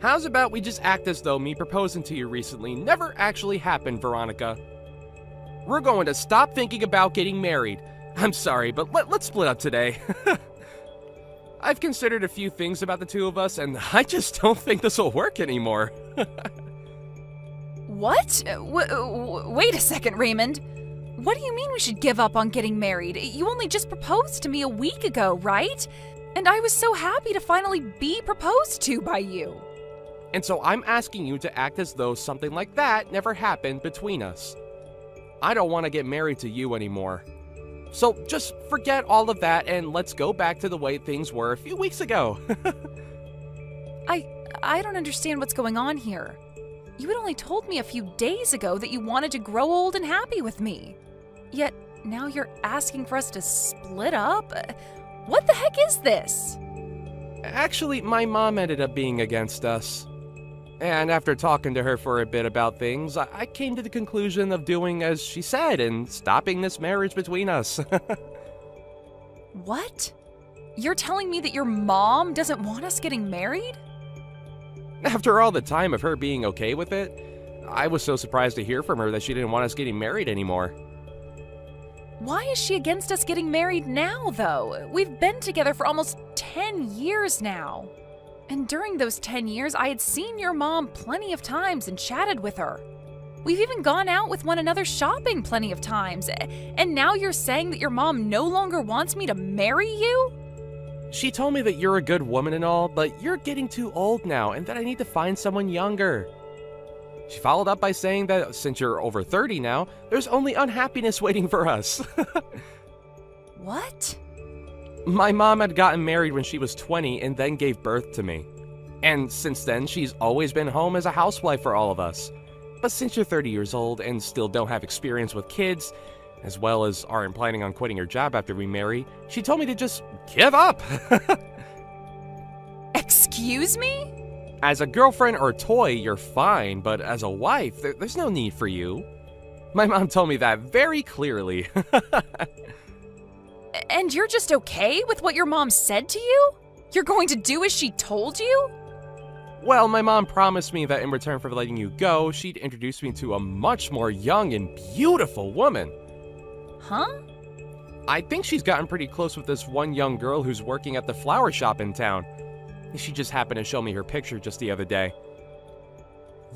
How's about we just act as though me proposing to you recently never actually happened, Veronica? We're going to stop thinking about getting married. I'm sorry, but let's split up today. I've considered a few things about the two of us, and I just don't think this will work anymore. What? Wait a second, Raymond. What do you mean we should give up on getting married? You only just proposed to me a week ago, right? And I was so happy to finally be proposed to by you. And so I'm asking you to act as though something like that never happened between us. I don't want to get married to you anymore. So just forget all of that and let's go back to the way things were a few weeks ago. I don't understand what's going on here. You had only told me a few days ago that you wanted to grow old and happy with me. Yet now you're asking for us to split up? What the heck is this? Actually, my mom ended up being against us. And after talking to her for a bit about things, I came to the conclusion of doing as she said and stopping this marriage between us. What? You're telling me that your mom doesn't want us getting married? After all the time of her being okay with it, I was so surprised to hear from her that she didn't want us getting married anymore. Why is she against us getting married now, though? We've been together for almost 10 years now. And during those 10 years, I had seen your mom plenty of times and chatted with her. We've even gone out with one another shopping plenty of times. And now you're saying that your mom no longer wants me to marry you? She told me that you're a good woman and all, but you're getting too old now and that I need to find someone younger. She followed up by saying that since you're over 30 now, there's only unhappiness waiting for us. What? My mom had gotten married when she was 20 and then gave birth to me. And since then, she's always been home as a housewife for all of us. But since you're 30 years old and still don't have experience with kids, as well as aren't planning on quitting your job after we marry, she told me to just give up. Excuse me? As a girlfriend or toy, you're fine, but as a wife, there's no need for you. My mom told me that very clearly. And you're just okay with what your mom said to you? You're going to do as she told you? Well, my mom promised me that in return for letting you go, she'd introduce me to a much more young and beautiful woman. Huh? I think she's gotten pretty close with this one young girl who's working at the flower shop in town. She just happened to show me her picture just the other day.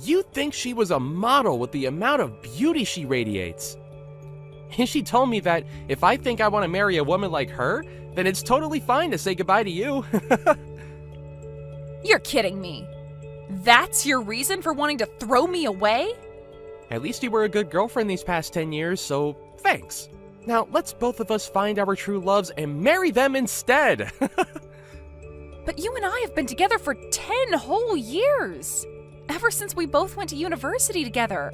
You'd think she was a model with the amount of beauty she radiates. And she told me that if I think I want to marry a woman like her, then it's totally fine to say goodbye to you. You're kidding me. That's your reason for wanting to throw me away? At least you were a good girlfriend these past 10 years, so thanks. Now let's both of us find our true loves and marry them instead. But you and I have been together for 10 whole years. Ever since we both went to university together.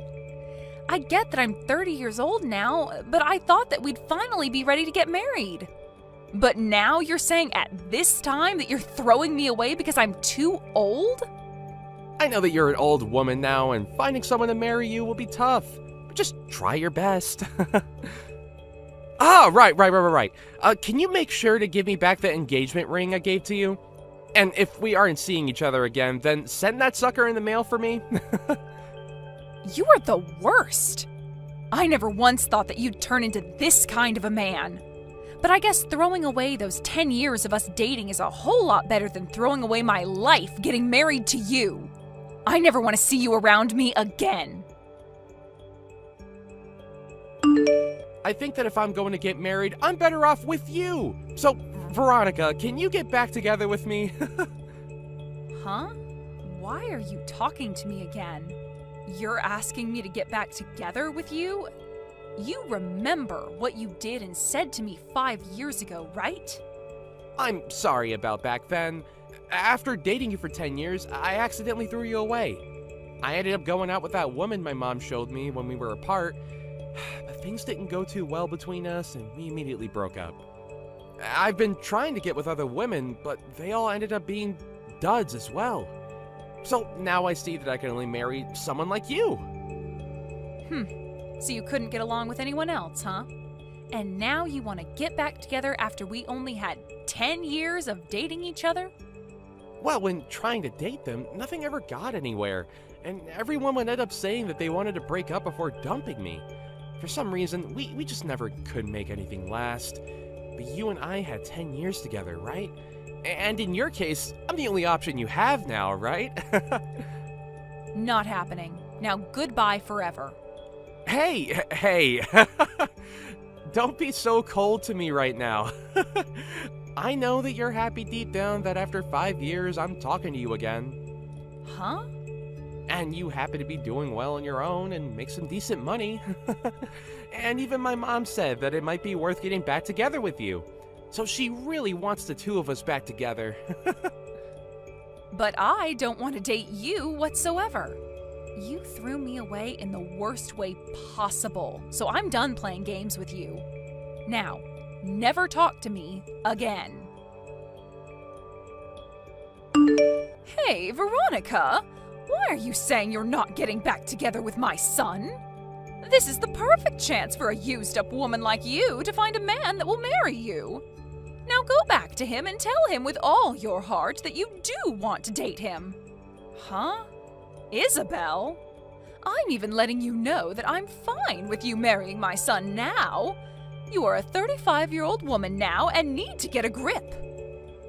I get that I'm 30 years old now, but I thought that we'd finally be ready to get married. But now you're saying at this time that you're throwing me away because I'm too old? I know that you're an old woman now, and finding someone to marry you will be tough. But just try your best. Right. Can you make sure to give me back the engagement ring I gave to you? And if we aren't seeing each other again, then send that sucker in the mail for me. You are the worst. I never once thought that you'd turn into this kind of a man. But I guess throwing away those 10 years of us dating is a whole lot better than throwing away my life getting married to you. I never want to see you around me again. I think that if I'm going to get married, I'm better off with you. So, Veronica, can you get back together with me? Huh? Why are you talking to me again? You're asking me to get back together with you? You remember what you did and said to me 5 years ago, right? I'm sorry about back then. After dating you for 10 years, I accidentally threw you away. I ended up going out with that woman my mom showed me when we were apart, but things didn't go too well between us and we immediately broke up. I've been trying to get with other women, but they all ended up being duds as well. So now I see that I can only marry someone like you. So you couldn't get along with anyone else, huh? And now you want to get back together after we only had 10 years of dating each other? Well, when trying to date them, nothing ever got anywhere, and everyone would end up saying that they wanted to break up before dumping me. For some reason, we just never could make anything last. But you and I had 10 years together, right? And in your case, I'm the only option you have now, right? Not happening. Now goodbye forever. Hey. Don't be so cold to me right now. I know that you're happy deep down that after 5 years I'm talking to you again. Huh? And you happen to be doing well on your own and make some decent money. And even my mom said that it might be worth getting back together with you. So she really wants the two of us back together. But I don't want to date you whatsoever. You threw me away in the worst way possible, so I'm done playing games with you. Now, never talk to me again. Hey, Veronica! Why are you saying you're not getting back together with my son? This is the perfect chance for a used-up woman like you to find a man that will marry you. Now go back to him and tell him with all your heart that you do want to date him. Huh? Isabel? I'm even letting you know that I'm fine with you marrying my son now. You are a 35-year-old woman now and need to get a grip.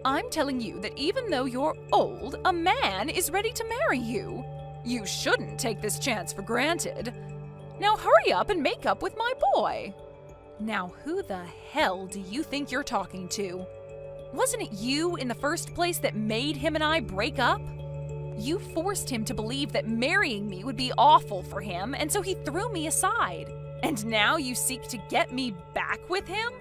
I'm telling you that even though you're old, a man is ready to marry you. You shouldn't take this chance for granted. Now hurry up and make up with my boy. Now who the hell do you think you're talking to? Wasn't it you in the first place that made him and I break up? You forced him to believe that marrying me would be awful for him, and so he threw me aside. And now you seek to get me back with him?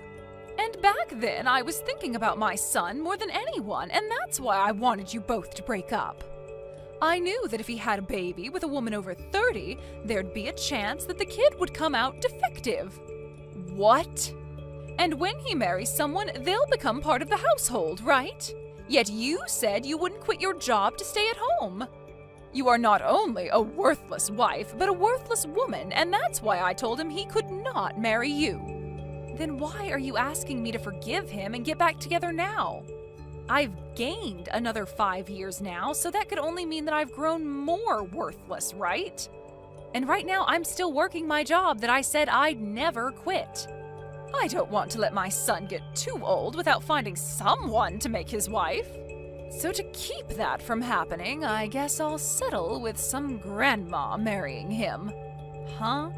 And back then, I was thinking about my son more than anyone, and that's why I wanted you both to break up. I knew that if he had a baby with a woman over 30, there'd be a chance that the kid would come out defective. What? And when he marries someone, they'll become part of the household, right? Yet you said you wouldn't quit your job to stay at home. You are not only a worthless wife, but a worthless woman, and that's why I told him he could not marry you. Then why are you asking me to forgive him and get back together now? I've gained another 5 years now, so that could only mean that I've grown more worthless, right? And right now I'm still working my job that I said I'd never quit. I don't want to let my son get too old without finding someone to make his wife. So to keep that from happening, I guess I'll settle with some grandma marrying him. Huh?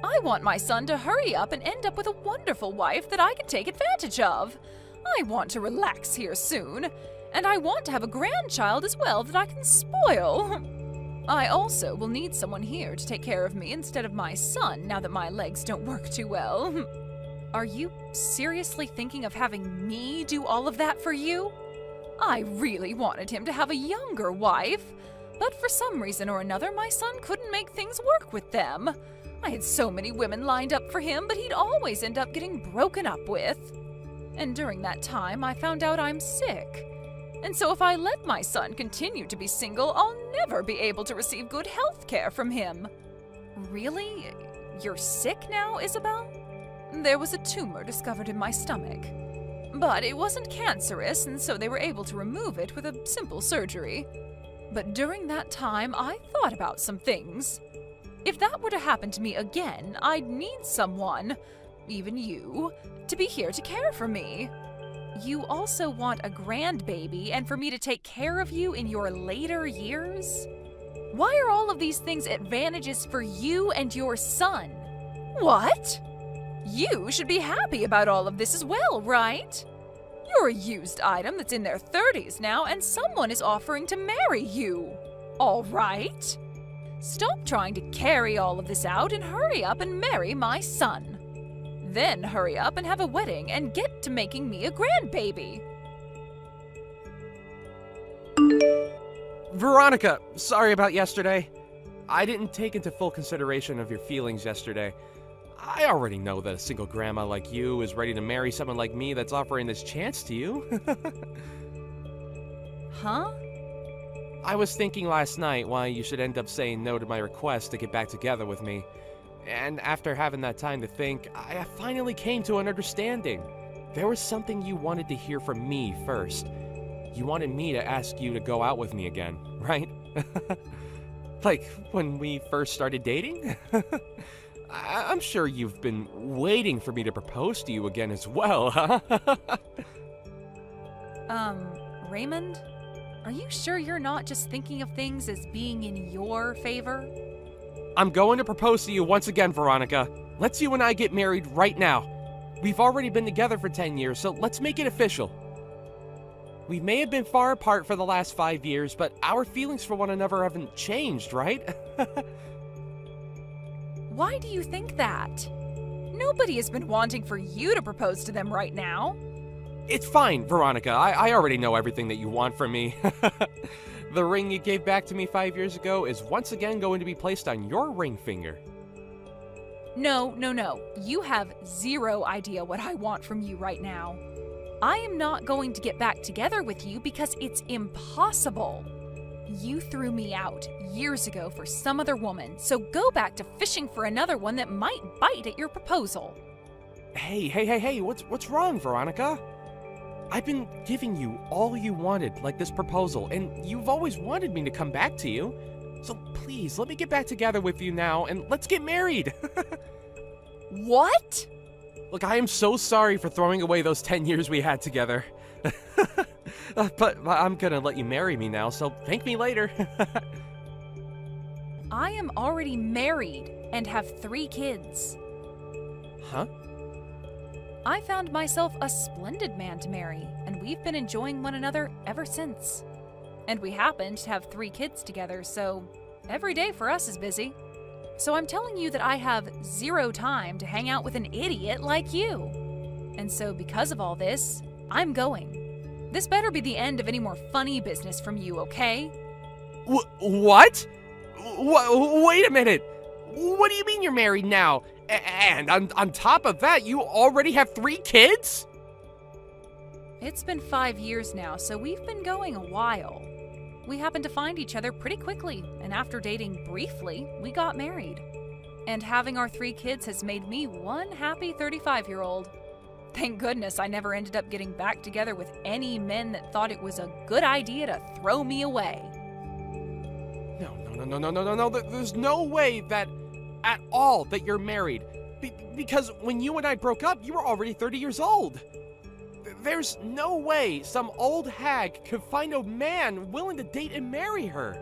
I want my son to hurry up and end up with a wonderful wife that I can take advantage of. I want to relax here soon, and I want to have a grandchild as well that I can spoil. I also will need someone here to take care of me instead of my son now that my legs don't work too well. Are you seriously thinking of having me do all of that for you? I really wanted him to have a younger wife, but for some reason or another, my son couldn't make things work with them. I had so many women lined up for him, but he'd always end up getting broken up with. And during that time, I found out I'm sick. And so if I let my son continue to be single, I'll never be able to receive good health care from him. Really? You're sick now, Isabel? There was a tumor discovered in my stomach. But it wasn't cancerous, and so they were able to remove it with a simple surgery. But during that time, I thought about some things. If that were to happen to me again, I'd need someone, even you, to be here to care for me. You also want a grandbaby and for me to take care of you in your later years? Why are all of these things advantages for you and your son? What? You should be happy about all of this as well, right? You're a used item that's in their 30s now, and someone is offering to marry you. All right? Stop trying to carry all of this out and hurry up and marry my son. Then hurry up and have a wedding and get to making me a grandbaby. Veronica, sorry about yesterday. I didn't take into full consideration of your feelings yesterday. I already know that a single grandma like you is ready to marry someone like me that's offering this chance to you. Huh? I was thinking last night why you should end up saying no to my request to get back together with me. And after having that time to think, I finally came to an understanding. There was something you wanted to hear from me first. you wanted me to ask you to go out with me again, right? Like when we first started dating? I'm sure you've been waiting for me to propose to you again as well, huh? Raymond? Are you sure you're not just thinking of things as being in your favor? I'm going to propose to you once again, Veronica. Let's you and I get married right now. We've already been together for 10 years, so let's make it official. We may have been far apart for the last 5 years, but our feelings for one another haven't changed, right? Why do you think that? Nobody has been wanting for you to propose to them right now. It's fine, Veronica. I already know everything that you want from me. The ring you gave back to me 5 years ago is once again going to be placed on your ring finger. No. You have zero idea what I want from you right now. I am not going to get back together with you because it's impossible. You threw me out years ago for some other woman, so go back to fishing for another one that might bite at your proposal. Hey, what's wrong, Veronica? I've been giving you all you wanted, like this proposal, and you've always wanted me to come back to you. So please, let me get back together with you now, and let's get married. What? Look, I am so sorry for throwing away those 10 years we had together. But I'm gonna let you marry me now, so thank me later. I am already married and have 3 kids. Huh? I found myself a splendid man to marry, and we've been enjoying one another ever since. And we happen to have 3 kids together, so every day for us is busy. So I'm telling you that I have 0 time to hang out with an idiot like you. And so because of all this, I'm going. This better be the end of any more funny business from you, okay? What? Wait a minute. What do you mean you're married now? And on top of that, you already have 3 kids? It's been 5 years now, so we've been going a while. We happened to find each other pretty quickly, and after dating briefly, we got married. And having our 3 kids has made me one happy 35-year-old. Thank goodness I never ended up getting back together with any men that thought it was a good idea to throw me away. No. There's no way that at all that you're married. Because when you and I broke up, you were already 30 years old. There's no way some old hag could find a man willing to date and marry her.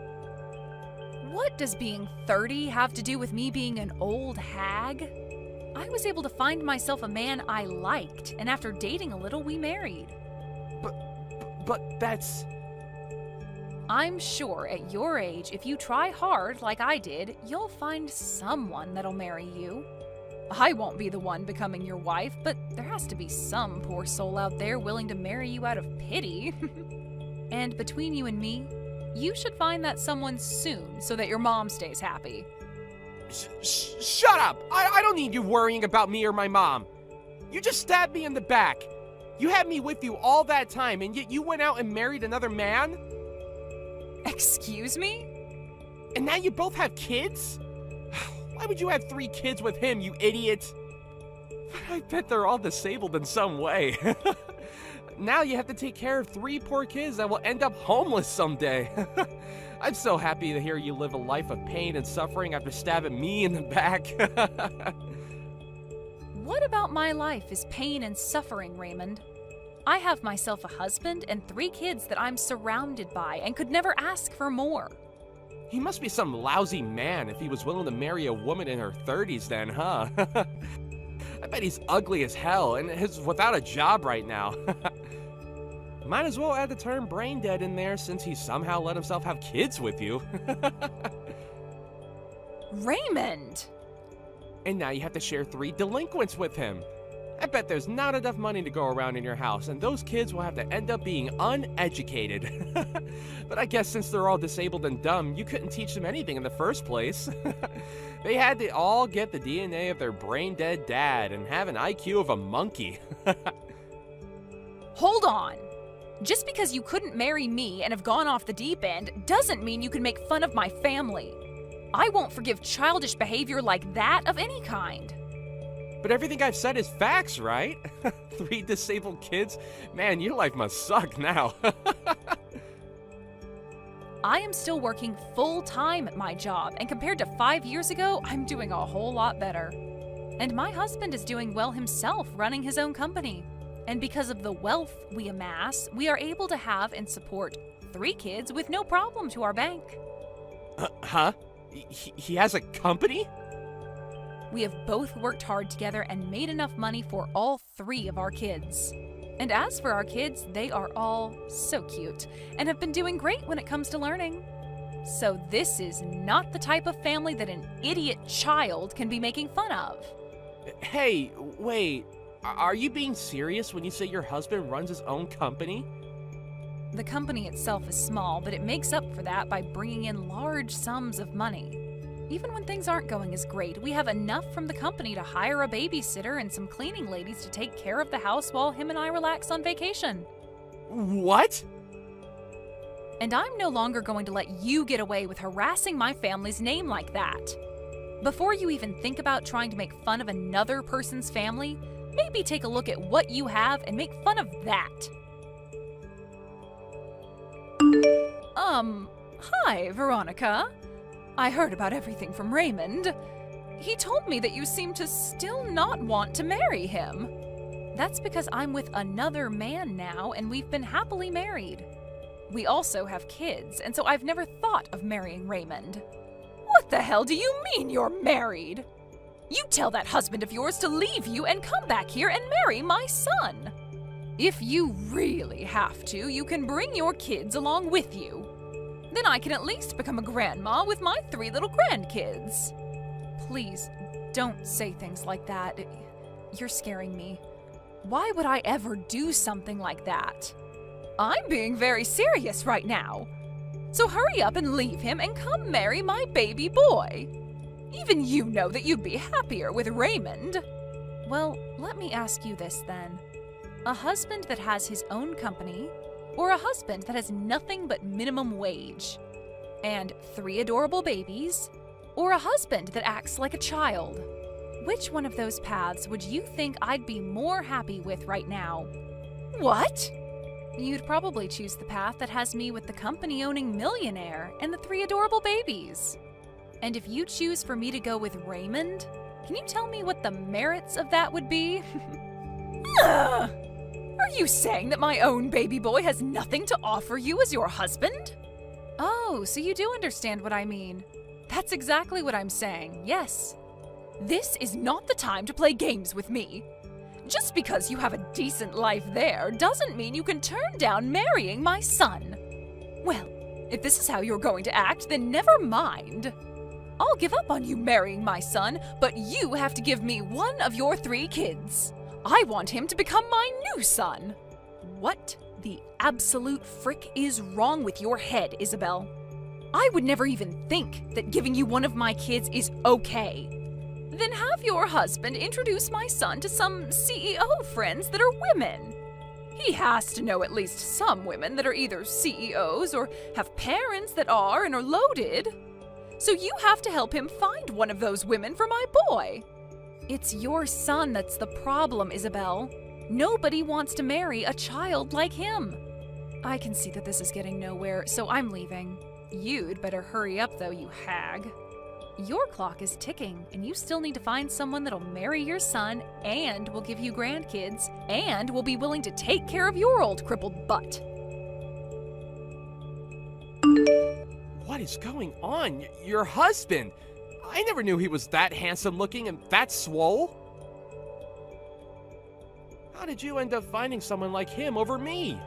What does being 30 have to do with me being an old hag? I was able to find myself a man I liked, and after dating a little, we married. But that's... I'm sure at your age, if you try hard like I did, you'll find someone that'll marry you. I won't be the one becoming your wife, but there has to be some poor soul out there willing to marry you out of pity. And between you and me, you should find that someone soon so that your mom stays happy. Shut up! I don't need you worrying about me or my mom. You just stabbed me in the back. You had me with you all that time, and yet you went out and married another man? Excuse me? And now you both have kids? Why would you have 3 kids with him, you idiot? I bet they're all disabled in some way. Now you have to take care of 3 poor kids that will end up homeless someday. I'm so happy to hear you live a life of pain and suffering after stabbing me in the back. What about my life is pain and suffering, Raymond? I have myself a husband and 3 kids that I'm surrounded by and could never ask for more. He must be some lousy man if he was willing to marry a woman in her 30s then, huh? I bet he's ugly as hell and is without a job right now. Might as well add the term brain dead in there since he somehow let himself have kids with you. Raymond! And now you have to share 3 delinquents with him. I bet there's not enough money to go around in your house, and those kids will have to end up being uneducated. But I guess since they're all disabled and dumb, you couldn't teach them anything in the first place. They had to all get the DNA of their brain-dead dad and have an IQ of a monkey. Hold on! Just because you couldn't marry me and have gone off the deep end doesn't mean you can make fun of my family. I won't forgive childish behavior like that of any kind. But everything I've said is facts, right? 3 disabled kids? Man, your life must suck now. I am still working full-time at my job, and compared to 5 years ago, I'm doing a whole lot better. And my husband is doing well himself, running his own company. And because of the wealth we amass, we are able to have and support 3 kids with no problem to our bank. Huh? He has a company? We have both worked hard together and made enough money for all 3 of our kids. And as for our kids, they are all so cute and have been doing great when it comes to learning. So this is not the type of family that an idiot child can be making fun of. Hey, wait. Are you being serious when you say your husband runs his own company? The company itself is small, but it makes up for that by bringing in large sums of money. Even when things aren't going as great, we have enough from the company to hire a babysitter and some cleaning ladies to take care of the house while him and I relax on vacation. What? And I'm no longer going to let you get away with harassing my family's name like that. Before you even think about trying to make fun of another person's family, maybe take a look at what you have and make fun of that. Hi, Veronica. I heard about everything from Raymond. He told me that you seem to still not want to marry him. That's because I'm with another man now, and we've been happily married. We also have kids, and so I've never thought of marrying Raymond. What the hell do you mean you're married? You tell that husband of yours to leave you and come back here and marry my son. If you really have to, you can bring your kids along with you. Then I can at least become a grandma with my 3 little grandkids. Please, don't say things like that. You're scaring me. Why would I ever do something like that? I'm being very serious right now. So hurry up and leave him and come marry my baby boy. Even you know that you'd be happier with Raymond. Well, let me ask you this then. A husband that has his own company, or a husband that has nothing but minimum wage, and 3 adorable babies, or a husband that acts like a child? Which one of those paths would you think I'd be more happy with right now? What? You'd probably choose the path that has me with the company-owning millionaire and the 3 adorable babies. And if you choose for me to go with Raymond, can you tell me what the merits of that would be? Ugh! Are you saying that my own baby boy has nothing to offer you as your husband? Oh, so you do understand what I mean. That's exactly what I'm saying, yes. This is not the time to play games with me. Just because you have a decent life there doesn't mean you can turn down marrying my son. Well, if this is how you're going to act, then never mind. I'll give up on you marrying my son, but you have to give me one of your 3 kids. I want him to become my new son. What the absolute frick is wrong with your head, Isabel? I would never even think that giving you one of my kids is okay. Then have your husband introduce my son to some CEO friends that are women. He has to know at least some women that are either CEOs or have parents that are and are loaded. So you have to help him find one of those women for my boy. It's your son that's the problem, Isabel. Nobody wants to marry a child like him. I can see that this is getting nowhere, so I'm leaving. You'd better hurry up, though, you hag. Your clock is ticking, and you still need to find someone that'll marry your son and will give you grandkids and will be willing to take care of your old crippled butt. What is going on? Your husband? I never knew he was that handsome looking and that swole. How did you end up finding someone like him over me?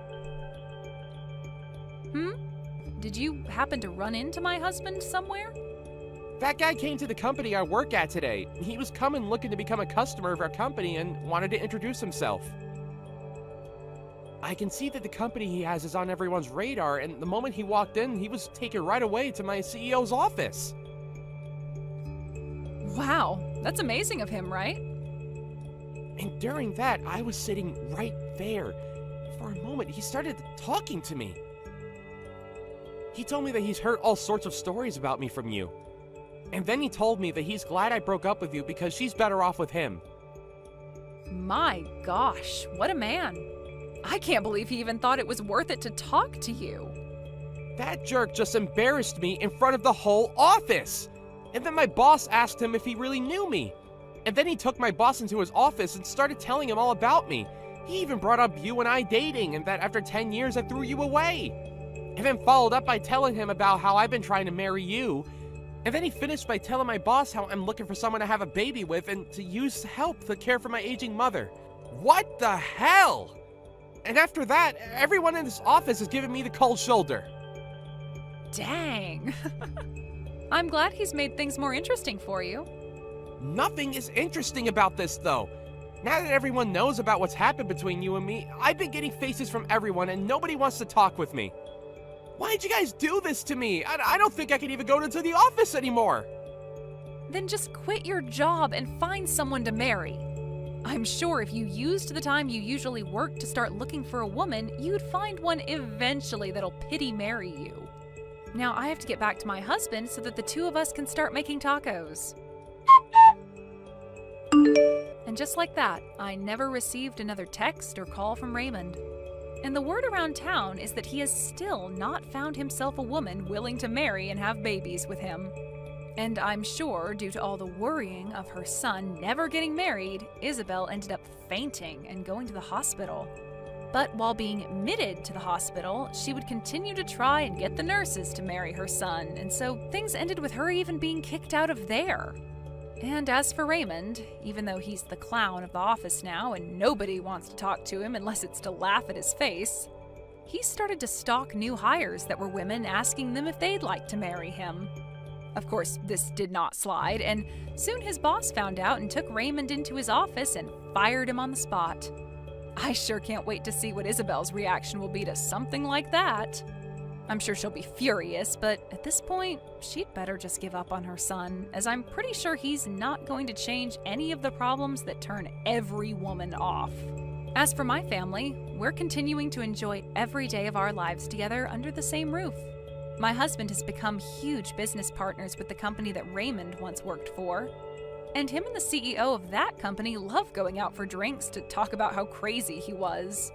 Did you happen to run into my husband somewhere? That guy came to the company I work at today. He was coming looking to become a customer of our company and wanted to introduce himself. I can see that the company he has is on everyone's radar, and the moment he walked in, he was taken right away to my CEO's office. Wow, that's amazing of him, right? And during that, I was sitting right there. For a moment, he started talking to me. He told me that he's heard all sorts of stories about me from you. And then he told me that he's glad I broke up with you because she's better off with him. My gosh, what a man. I can't believe he even thought it was worth it to talk to you. That jerk just embarrassed me in front of the whole office. And then my boss asked him if he really knew me. And then he took my boss into his office and started telling him all about me. He even brought up you and I dating and that after 10 years I threw you away. And then followed up by telling him about how I've been trying to marry you. And then he finished by telling my boss how I'm looking for someone to have a baby with and to use help to care for my aging mother. What the hell? And after that, everyone in this office is giving me the cold shoulder. Dang. I'm glad he's made things more interesting for you. Nothing is interesting about this, though. Now that everyone knows about what's happened between you and me, I've been getting faces from everyone and nobody wants to talk with me. Why'd you guys do this to me? I don't think I can even go into the office anymore. Then just quit your job and find someone to marry. I'm sure if you used the time you usually work to start looking for a woman, you'd find one eventually that'll pity marry you. Now I have to get back to my husband so that the two of us can start making tacos. And just like that, I never received another text or call from Raymond. And the word around town is that he has still not found himself a woman willing to marry and have babies with him. And I'm sure, due to all the worrying of her son never getting married, Isabel ended up fainting and going to the hospital. But while being admitted to the hospital, she would continue to try and get the nurses to marry her son, and so things ended with her even being kicked out of there. And as for Raymond, even though he's the clown of the office now and nobody wants to talk to him unless it's to laugh at his face, he started to stalk new hires that were women asking them if they'd like to marry him. Of course, this did not slide, and soon his boss found out and took Raymond into his office and fired him on the spot. I sure can't wait to see what Isabel's reaction will be to something like that. I'm sure she'll be furious, but at this point, she'd better just give up on her son, as I'm pretty sure he's not going to change any of the problems that turn every woman off. As for my family, we're continuing to enjoy every day of our lives together under the same roof. My husband has become huge business partners with the company that Raymond once worked for. And him and the CEO of that company love going out for drinks to talk about how crazy he was.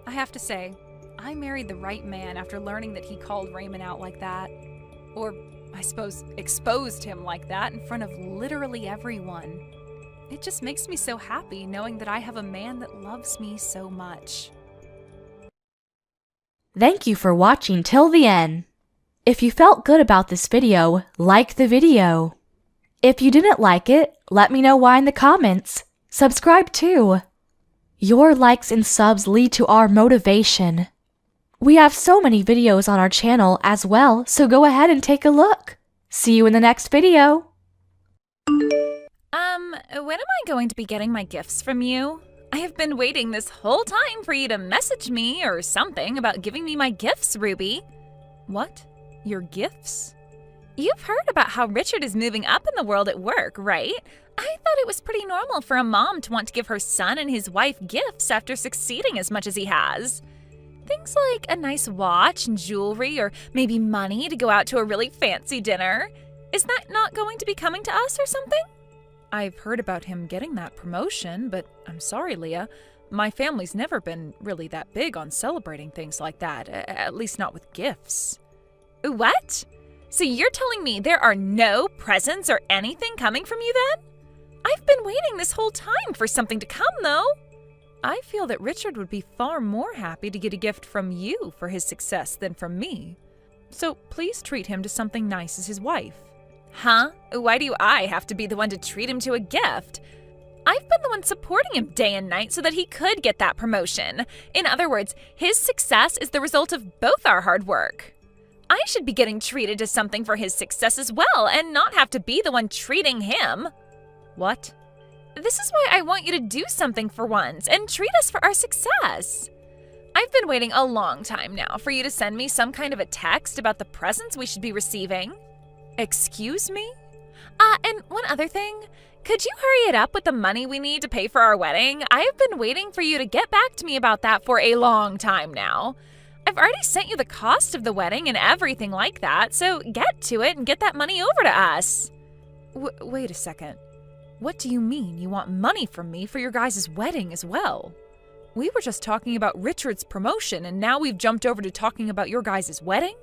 I have to say, I married the right man after learning that he called Raymond out like that. Or, I suppose, exposed him like that in front of literally everyone. It just makes me so happy knowing that I have a man that loves me so much. Thank you for watching till the end. If you felt good about this video, like the video. If you didn't like it, let me know why in the comments. Subscribe too. Your likes and subs lead to our motivation. We have so many videos on our channel as well, so go ahead and take a look. See you in the next video. When am I going to be getting my gifts from you? I have been waiting this whole time for you to message me or something about giving me my gifts, Ruby. What? Your gifts? You've heard about how Richard is moving up in the world at work, right? I thought it was pretty normal for a mom to want to give her son and his wife gifts after succeeding as much as he has. Things like a nice watch and jewelry, or maybe money to go out to a really fancy dinner. Is that not going to be coming to us or something? I've heard about him getting that promotion, but I'm sorry, Leah. My family's never been really that big on celebrating things like that, at least not with gifts. What? So you're telling me there are no presents or anything coming from you then? I've been waiting this whole time for something to come, though. I feel that Richard would be far more happy to get a gift from you for his success than from me. So please treat him to something nice as his wife. Huh? Why do I have to be the one to treat him to a gift? I've been the one supporting him day and night so that he could get that promotion. In other words, his success is the result of both our hard work. I should be getting treated to something for his success as well and not have to be the one treating him. What? This is why I want you to do something for once and treat us for our success. I've been waiting a long time now for you to send me some kind of a text about the presents we should be receiving. Excuse me? And one other thing. Could you hurry it up with the money we need to pay for our wedding? I have been waiting for you to get back to me about that for a long time now. I've already sent you the cost of the wedding and everything like that, so get to it and get that money over to us. Wait a second. What do you mean you want money from me for your guys' wedding as well? We were just talking about Richard's promotion, and now we've jumped over to talking about your guys' wedding?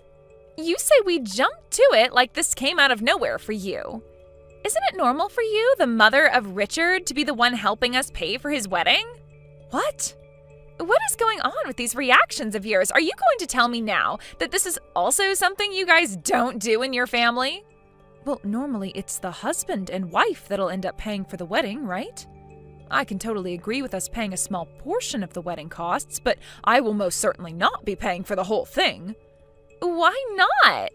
You say we jumped to it like this came out of nowhere for you. Isn't it normal for you, the mother of Richard, to be the one helping us pay for his wedding? What? What is going on with these reactions of yours? Are you going to tell me now that this is also something you guys don't do in your family? Well, normally it's the husband and wife that'll end up paying for the wedding, right? I can totally agree with us paying a small portion of the wedding costs, but I will most certainly not be paying for the whole thing. Why not?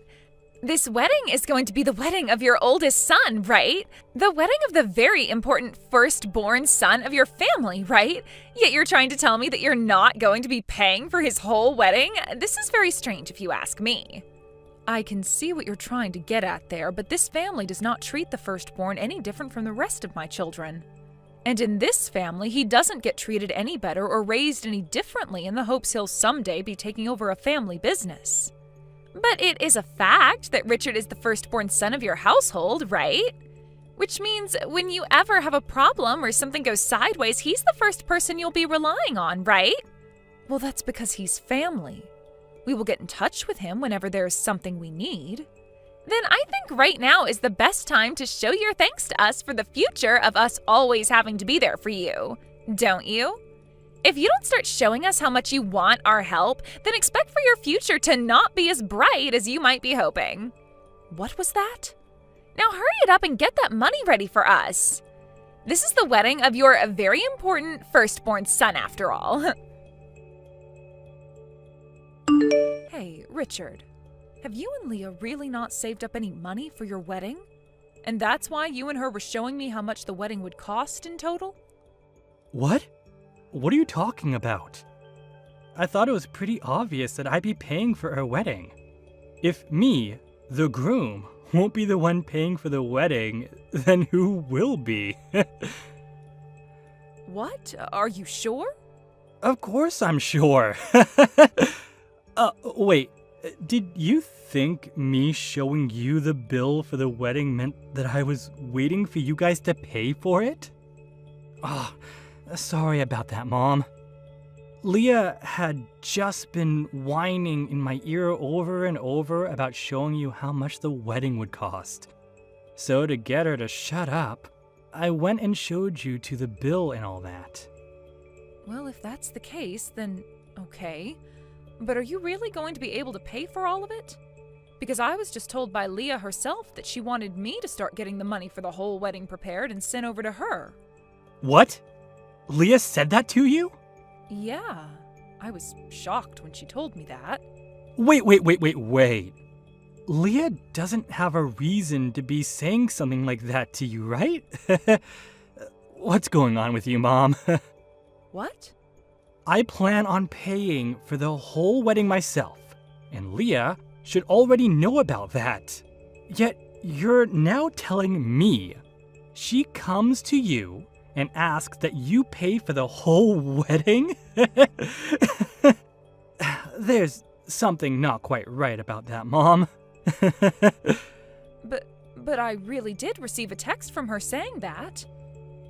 This wedding is going to be the wedding of your oldest son, right? The wedding of the very important firstborn son of your family, right? Yet you're trying to tell me that you're not going to be paying for his whole wedding? This is very strange if you ask me. I can see what you're trying to get at there, but this family does not treat the firstborn any different from the rest of my children. And in this family, he doesn't get treated any better or raised any differently in the hopes he'll someday be taking over a family business. But it is a fact that Richard is the firstborn son of your household, right? Which means when you ever have a problem or something goes sideways, he's the first person you'll be relying on, right? Well, that's because he's family. We will get in touch with him whenever there's something we need. Then I think right now is the best time to show your thanks to us for the future of us always having to be there for you, don't you? If you don't start showing us how much you want our help, then expect for your future to not be as bright as you might be hoping. What was that? Now hurry it up and get that money ready for us. This is the wedding of your very important firstborn son, after all. Hey, Richard, have you and Leah really not saved up any money for your wedding? And that's why you and her were showing me how much the wedding would cost in total? What? What are you talking about? I thought it was pretty obvious that I'd be paying for our wedding. If me, the groom, won't be the one paying for the wedding, then who will be? What? Are you sure? Of course I'm sure. Wait, did you think me showing you the bill for the wedding meant that I was waiting for you guys to pay for it? Oh, sorry about that, Mom. Leah had just been whining in my ear over and over about showing you how much the wedding would cost. So to get her to shut up, I went and showed you to the bill and all that. Well, if that's the case, then okay. But are you really going to be able to pay for all of it? Because I was just told by Leah herself that she wanted me to start getting the money for the whole wedding prepared and sent over to her. What? Leah said that to you? Yeah, I was shocked when she told me that. Wait. Leah doesn't have a reason to be saying something like that to you, right? What's going on with you, Mom? What? I plan on paying for the whole wedding myself, and Leah should already know about that. Yet you're now telling me she comes to you and asks that you pay for the whole wedding? There's something not quite right about that, Mom. But I really did receive a text from her saying that.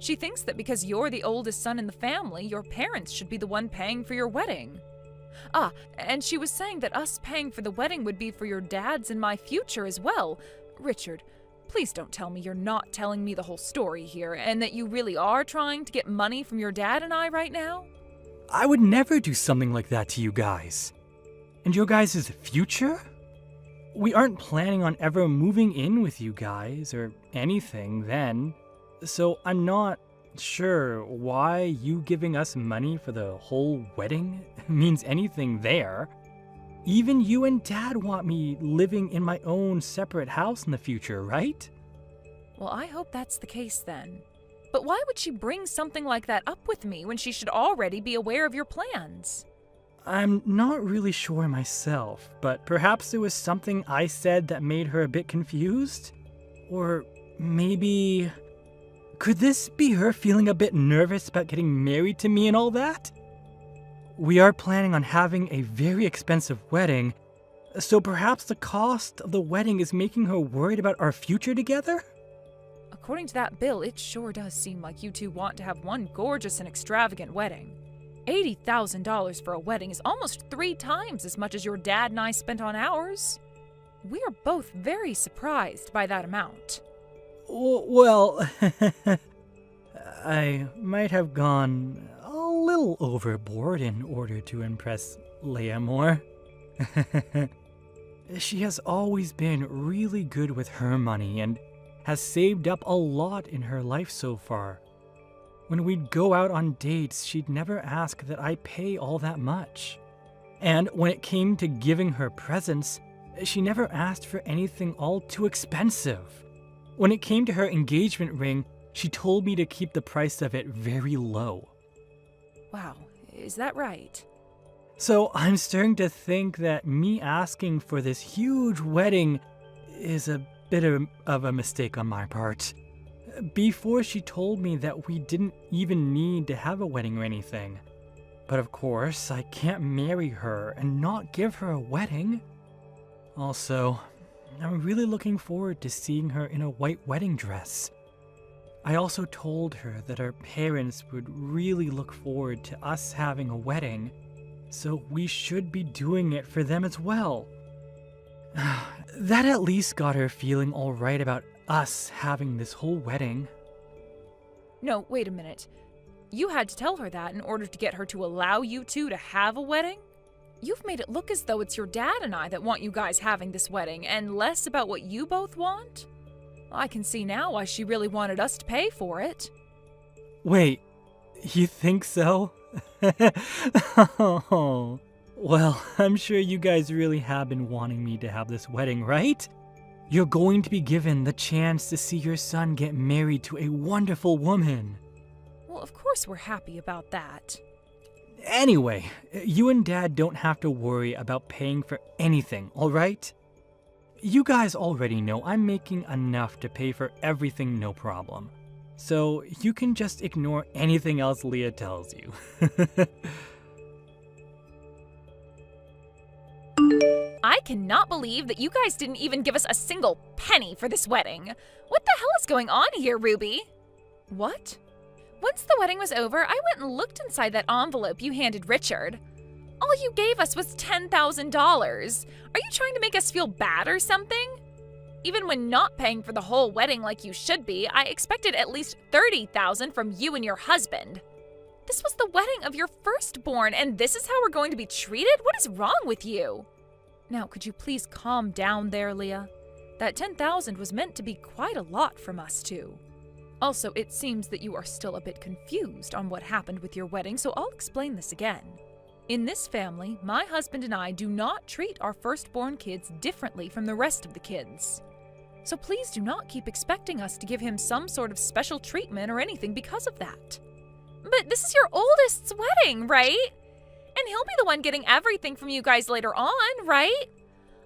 She thinks that because you're the oldest son in the family, your parents should be the one paying for your wedding. Ah, and she was saying that us paying for the wedding would be for your dad's and my future as well. Richard, please don't tell me you're not telling me the whole story here, and that you really are trying to get money from your dad and I right now? I would never do something like that to you guys. And your guys' future? We aren't planning on ever moving in with you guys or anything then. So I'm not sure why you giving us money for the whole wedding means anything there. Even you and Dad want me living in my own separate house in the future, right? Well, I hope that's the case then. But why would she bring something like that up with me when she should already be aware of your plans? I'm not really sure myself, but perhaps it was something I said that made her a bit confused? Or maybe... could this be her feeling a bit nervous about getting married to me and all that? We are planning on having a very expensive wedding, so perhaps the cost of the wedding is making her worried about our future together? according to that bill, it sure does seem like you two want to have one gorgeous and extravagant wedding. $80,000 for a wedding is almost 3 times as much as your dad and I spent on ours. We are both very surprised by that amount. Well, I might have gone a little overboard in order to impress Leia more. She has always been really good with her money and has saved up a lot in her life so far. When we'd go out on dates, she'd never ask that I pay all that much. And when it came to giving her presents, she never asked for anything all too expensive. When it came to her engagement ring, she told me to keep the price of it very low. Wow, is that right? So I'm starting to think that me asking for this huge wedding is a bit of a mistake on my part. Before, she told me that we didn't even need to have a wedding or anything. But of course, I can't marry her and not give her a wedding. Also, I'm really looking forward to seeing her in a white wedding dress. I also told her that our parents would really look forward to us having a wedding, so we should be doing it for them as well. That at least got her feeling alright about us having this whole wedding. No, wait a minute. You had to tell her that in order to get her to allow you two to have a wedding? You've made it look as though it's your dad and I that want you guys having this wedding, and less about what you both want? I can see now why she really wanted us to pay for it. Wait, you think so? Oh, well, I'm sure you guys really have been wanting me to have this wedding, right? You're going to be given the chance to see your son get married to a wonderful woman. Well, of course we're happy about that. Anyway, you and Dad don't have to worry about paying for anything, alright? You guys already know I'm making enough to pay for everything, no problem. So you can just ignore anything else Leia tells you. I cannot believe that you guys didn't even give us a single penny for this wedding. What the hell is going on here, Ruby? What? Once the wedding was over, I went and looked inside that envelope you handed Richard. All you gave us was $10,000. Are you trying to make us feel bad or something? Even when not paying for the whole wedding like you should be, I expected at least $30,000 from you and your husband. This was the wedding of your firstborn, and this is how we're going to be treated? What is wrong with you? Now, could you please calm down there, Leia? That $10,000 was meant to be quite a lot from us, too. Also, it seems that you are still a bit confused on what happened with your wedding, so I'll explain this again. In this family, my husband and I do not treat our firstborn kids differently from the rest of the kids. So please do not keep expecting us to give him some sort of special treatment or anything because of that. But this is your oldest's wedding, right? And he'll be the one getting everything from you guys later on, right?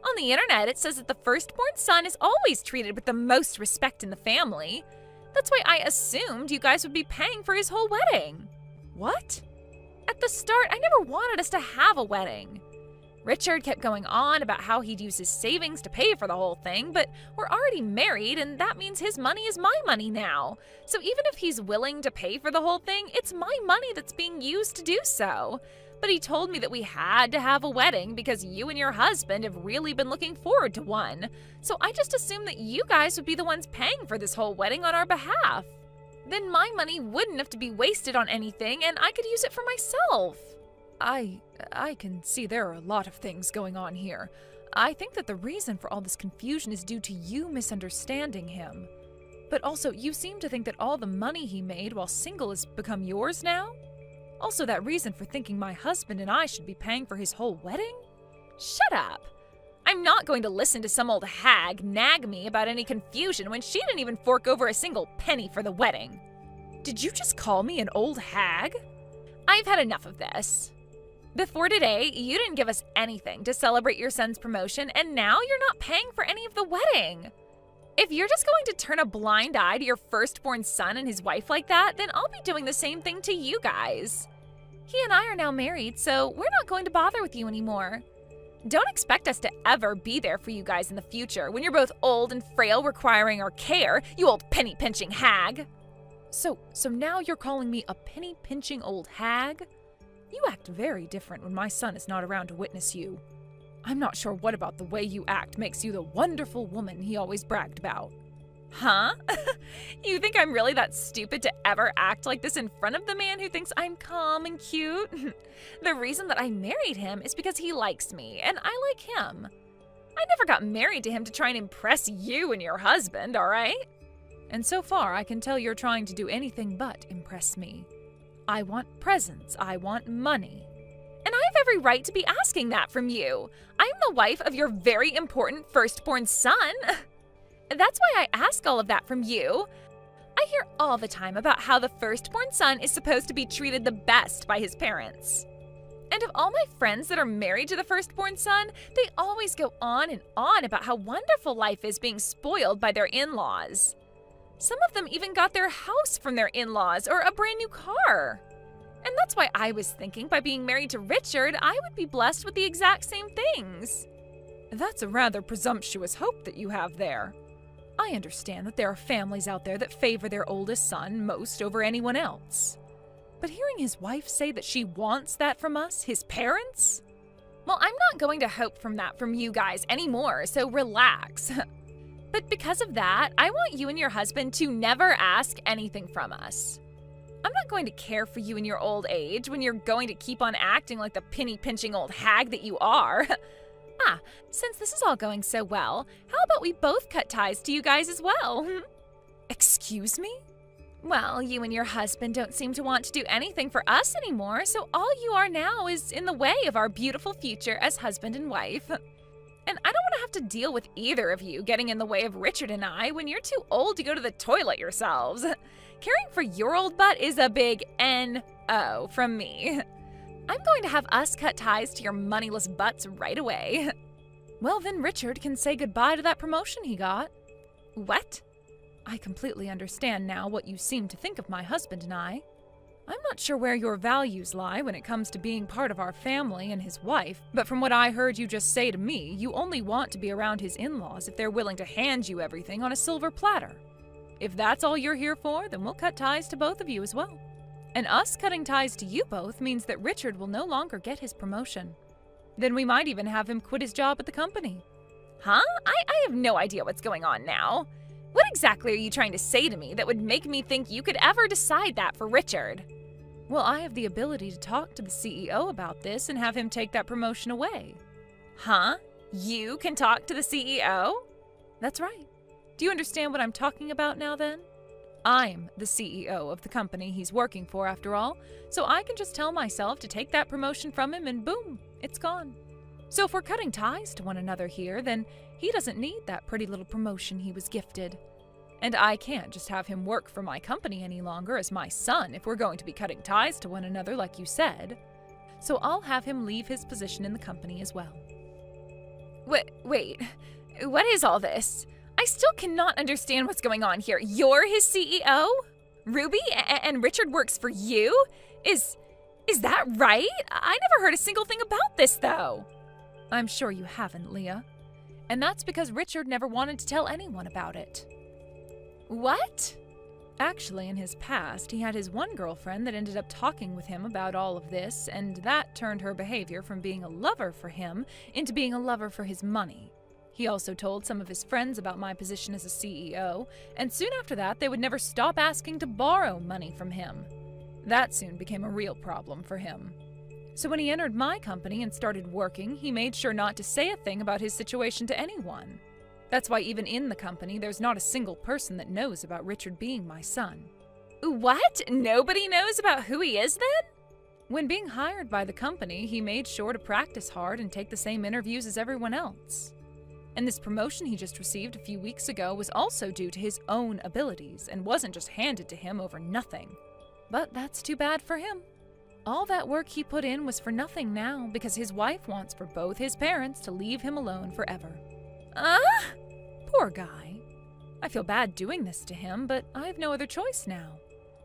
On the internet, it says that the firstborn son is always treated with the most respect in the family. That's why I assumed you guys would be paying for his whole wedding. What? At the start, I never wanted us to have a wedding. Richard kept going on about how he'd use his savings to pay for the whole thing, but we're already married, and that means his money is my money now. So even if he's willing to pay for the whole thing, it's my money that's being used to do so. But he told me that we had to have a wedding because you and your husband have really been looking forward to one. So I just assumed that you guys would be the ones paying for this whole wedding on our behalf. Then my money wouldn't have to be wasted on anything, and I could use it for myself. I can see there are a lot of things going on here. I think that the reason for all this confusion is due to you misunderstanding him. But also, you seem to think that all the money he made while single has become yours now? Also, that reason for thinking my husband and I should be paying for his whole wedding? Shut up! I'm not going to listen to some old hag nag me about any confusion when she didn't even fork over a single penny for the wedding. Did you just call me an old hag? I've had enough of this. Before today, you didn't give us anything to celebrate your son's promotion, and now you're not paying for any of the wedding. If you're just going to turn a blind eye to your firstborn son and his wife like that, then I'll be doing the same thing to you guys. He and I are now married, so we're not going to bother with you anymore. Don't expect us to ever be there for you guys in the future when you're both old and frail requiring our care, you old penny-pinching hag. So now you're calling me a penny-pinching old hag? You act very different when my son is not around to witness you. I'm not sure what about the way you act makes you the wonderful woman he always bragged about. Huh? You think I'm really that stupid to ever act like this in front of the man who thinks I'm calm and cute? The reason that I married him is because he likes me, and I like him. I never got married to him to try and impress you and your husband, all right? And so far, I can tell you're trying to do anything but impress me. I want presents. I want money. And I have every right to be asking that from you. I'm the wife of your very important firstborn son. That's why I ask all of that from you. I hear all the time about how the firstborn son is supposed to be treated the best by his parents. And of all my friends that are married to the firstborn son, they always go on and on about how wonderful life is being spoiled by their in-laws. Some of them even got their house from their in-laws or a brand new car. And that's why I was thinking by being married to Richard, I would be blessed with the exact same things. That's a rather presumptuous hope that you have there. I understand that there are families out there that favor their oldest son most over anyone else. But hearing his wife say that she wants that from us, his parents? Well, I'm not going to hope from that from you guys anymore, so relax. But because of that, I want you and your husband to never ask anything from us. I'm not going to care for you in your old age when you're going to keep on acting like the penny-pinching old hag that you are. Since this is all going so well, how about we both cut ties to you guys as well? Excuse me? Well, you and your husband don't seem to want to do anything for us anymore, so all you are now is in the way of our beautiful future as husband and wife. And I don't want to have to deal with either of you getting in the way of Richard and I when you're too old to go to the toilet yourselves. Caring for your old butt is a big N-O from me. I'm going to have us cut ties to your moneyless butts right away. Well, then Richard can say goodbye to that promotion he got. What? I completely understand now what you seem to think of my husband and I. I'm not sure where your values lie when it comes to being part of our family and his wife, but from what I heard you just say to me, you only want to be around his in-laws if they're willing to hand you everything on a silver platter. If that's all you're here for, then we'll cut ties to both of you as well. And us cutting ties to you both means that Richard will no longer get his promotion. Then we might even have him quit his job at the company. Huh? I have no idea what's going on now. What exactly are you trying to say to me that would make me think you could ever decide that for Richard? Well, I have the ability to talk to the CEO about this and have him take that promotion away. Huh? You can talk to the CEO? That's right. Do you understand what I'm talking about now then? I'm the CEO of the company he's working for after all, so I can just tell myself to take that promotion from him and boom, it's gone. So if we're cutting ties to one another here, then he doesn't need that pretty little promotion he was gifted. And I can't just have him work for my company any longer as my son if we're going to be cutting ties to one another like you said. So I'll have him leave his position in the company as well. Wait, what is all this? I still cannot understand what's going on here. You're his CEO? Ruby? And Richard works for you? Is that right? I never heard a single thing about this, though. I'm sure you haven't, Leah. And that's because Richard never wanted to tell anyone about it. What? Actually, in his past, he had his one girlfriend that ended up talking with him about all of this, and that turned her behavior from being a lover for him into being a lover for his money. He also told some of his friends about my position as a CEO, and soon after that, they would never stop asking to borrow money from him. That soon became a real problem for him. So when he entered my company and started working, he made sure not to say a thing about his situation to anyone. That's why even in the company, there's not a single person that knows about Richard being my son. What? Nobody knows about who he is then? When being hired by the company, he made sure to practice hard and take the same interviews as everyone else. And this promotion he just received a few weeks ago was also due to his own abilities and wasn't just handed to him over nothing. But that's too bad for him. All that work he put in was for nothing now because his wife wants for both his parents to leave him alone forever. Poor guy. I feel bad doing this to him, but I have no other choice now.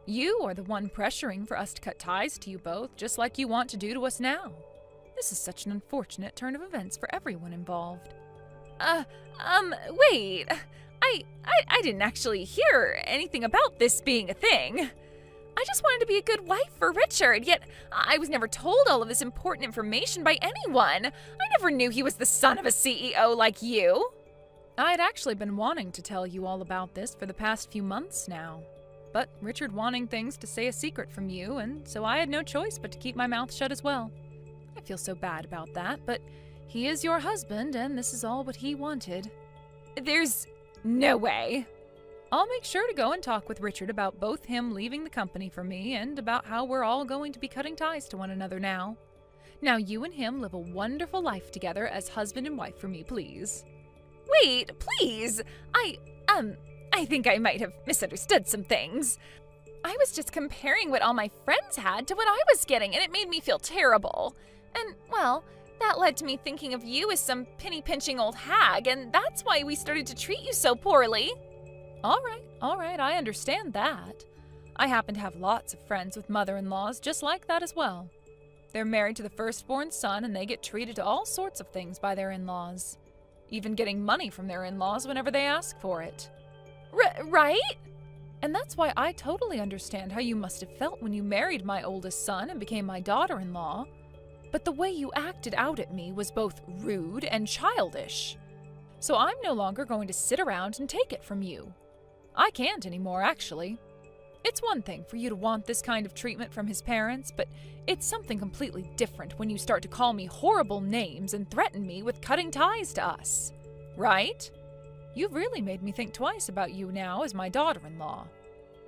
You are the one pressuring for us to cut ties to you both, just like you want to do to us now. This is such an unfortunate turn of events for everyone involved. Wait. I didn't actually hear anything about this being a thing. I just wanted to be a good wife for Richard, yet I was never told all of this important information by anyone. I never knew he was the son of a CEO like you. I'd actually been wanting to tell you all about this for the past few months now. But Richard wanting things to stay a secret from you, and so I had no choice but to keep my mouth shut as well. I feel so bad about that, but he is your husband, and this is all what he wanted. There's no way. I'll make sure to go and talk with Richard about both him leaving the company for me and about how we're all going to be cutting ties to one another now. Now you and him live a wonderful life together as husband and wife for me, please. Wait, please! I think I might have misunderstood some things. I was just comparing what all my friends had to what I was getting, and it made me feel terrible. And, well, that led to me thinking of you as some penny-pinching old hag, and that's why we started to treat you so poorly. All right, I understand that. I happen to have lots of friends with mother-in-laws just like that as well. They're married to the firstborn son, and they get treated to all sorts of things by their in-laws. Even getting money from their in-laws whenever they ask for it. Right? And that's why I totally understand how you must have felt when you married my oldest son and became my daughter-in-law. But the way you acted out at me was both rude and childish. So I'm no longer going to sit around and take it from you. I can't anymore, actually. It's one thing for you to want this kind of treatment from his parents, but it's something completely different when you start to call me horrible names and threaten me with cutting ties to us. Right? You've really made me think twice about you now as my daughter-in-law.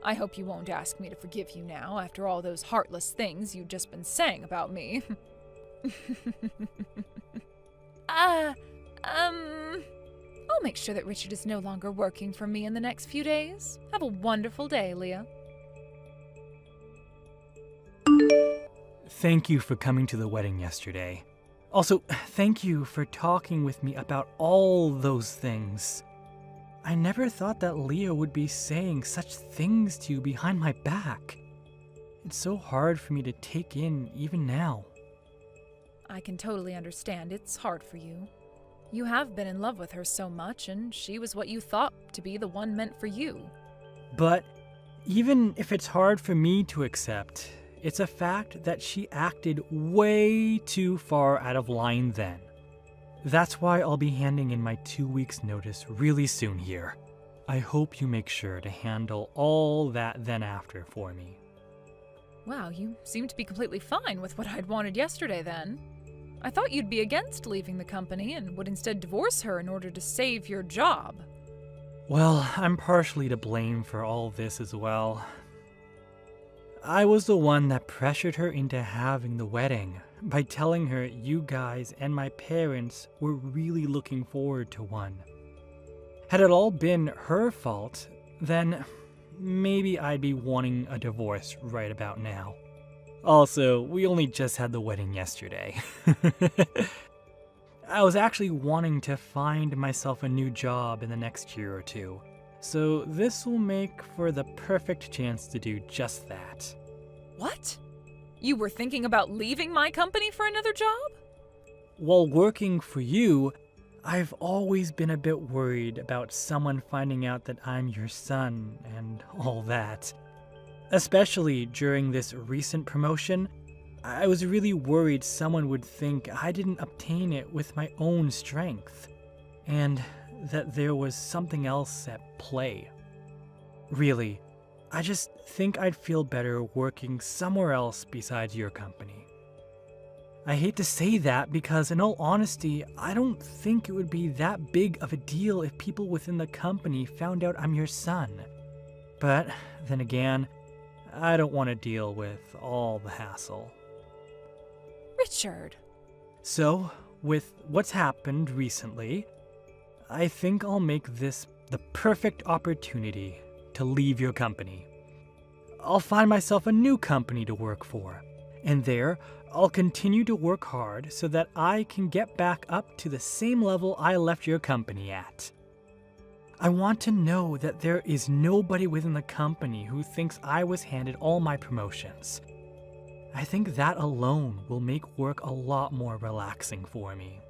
I hope you won't ask me to forgive you now after all those heartless things you've just been saying about me. I'll make sure that Richard is no longer working for me in the next few days. Have a wonderful day, Leah. Thank you for coming to the wedding yesterday. Also, thank you for talking with me about all those things. I never thought that Leah would be saying such things to you behind my back. It's so hard for me to take in even now. I can totally understand it's hard for you. You have been in love with her so much, and she was what you thought to be the one meant for you. But even if it's hard for me to accept, it's a fact that she acted way too far out of line then. That's why I'll be handing in my 2 weeks' notice really soon here. I hope you make sure to handle all that then after for me. Wow, you seem to be completely fine with what I'd wanted yesterday then. I thought you'd be against leaving the company and would instead divorce her in order to save your job. Well, I'm partially to blame for all this as well. I was the one that pressured her into having the wedding by telling her you guys and my parents were really looking forward to one. Had it all been her fault, then maybe I'd be wanting a divorce right about now. Also, we only just had the wedding yesterday. I was actually wanting to find myself a new job in the next year or two, so this will make for the perfect chance to do just that. What? You were thinking about leaving my company for another job? While working for you, I've always been a bit worried about someone finding out that I'm your son and all that. Especially during this recent promotion, I was really worried someone would think I didn't obtain it with my own strength, and that there was something else at play. Really, I just think I'd feel better working somewhere else besides your company. I hate to say that because, in all honesty, I don't think it would be that big of a deal if people within the company found out I'm your son. But then again, I don't want to deal with all the hassle. Richard. So, with what's happened recently, I think I'll make this the perfect opportunity to leave your company. I'll find myself a new company to work for, and there I'll continue to work hard so that I can get back up to the same level I left your company at. I want to know that there is nobody within the company who thinks I was handed all my promotions. I think that alone will make work a lot more relaxing for me.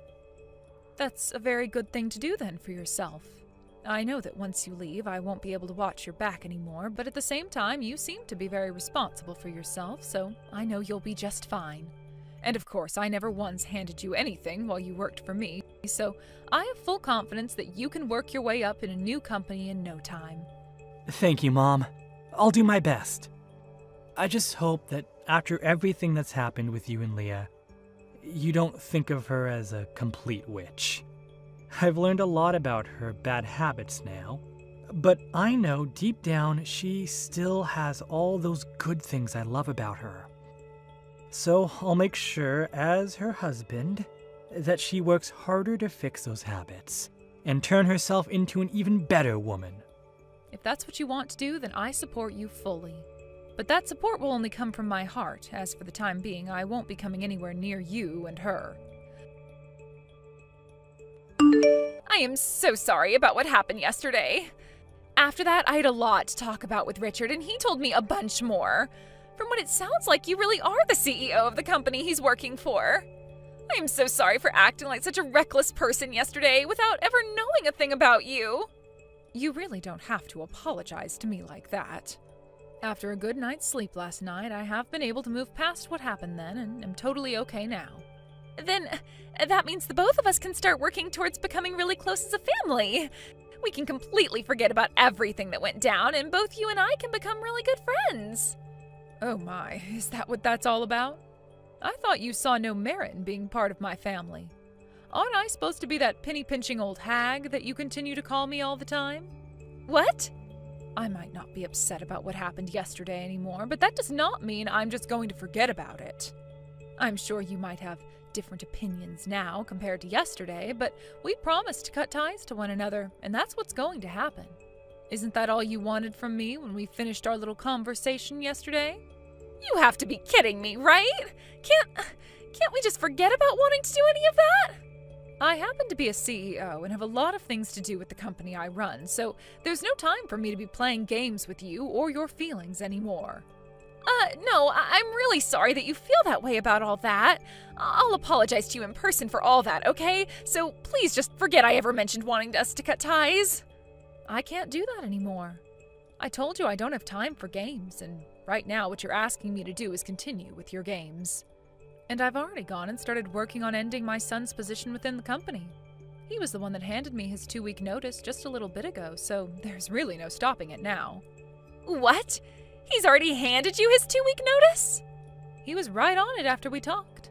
That's a very good thing to do then for yourself. I know that once you leave, I won't be able to watch your back anymore, but at the same time, you seem to be very responsible for yourself, so I know you'll be just fine. And of course, I never once handed you anything while you worked for me, so I have full confidence that you can work your way up in a new company in no time. Thank you, Mom. I'll do my best. I just hope that after everything that's happened with you and Leah, you don't think of her as a complete witch. I've learned a lot about her bad habits now, but I know deep down she still has all those good things I love about her. So I'll make sure, as her husband, that she works harder to fix those habits and turn herself into an even better woman. If that's what you want to do, then I support you fully. But that support will only come from my heart, as for the time being, I won't be coming anywhere near you and her. I am so sorry about what happened yesterday. After that, I had a lot to talk about with Richard, and he told me a bunch more. From what it sounds like, you really are the CEO of the company he's working for. I am so sorry for acting like such a reckless person yesterday without ever knowing a thing about you. You really don't have to apologize to me like that. After a good night's sleep last night, I have been able to move past what happened then and am totally okay now. Then that means the both of us can start working towards becoming really close as a family. We can completely forget about everything that went down, and both you and I can become really good friends. Oh my, is that what that's all about? I thought you saw no merit in being part of my family. Aren't I supposed to be that penny-pinching old hag that you continue to call me all the time? What? I might not be upset about what happened yesterday anymore, but that does not mean I'm just going to forget about it. I'm sure you might have different opinions now compared to yesterday, but we promised to cut ties to one another, and that's what's going to happen. Isn't that all you wanted from me when we finished our little conversation yesterday? You have to be kidding me, right? Can't we just forget about wanting to do any of that? I happen to be a CEO and have a lot of things to do with the company I run, so there's no time for me to be playing games with you or your feelings anymore. No, I'm really sorry that you feel that way about all that. I'll apologize to you in person for all that, okay? So please just forget I ever mentioned wanting us to cut ties. I can't do that anymore. I told you I don't have time for games, and right now what you're asking me to do is continue with your games. And I've already gone and started working on ending my son's position within the company. He was the one that handed me his 2-week notice just a little bit ago, so there's really no stopping it now. What? He's already handed you his 2-week notice? He was right on it after we talked.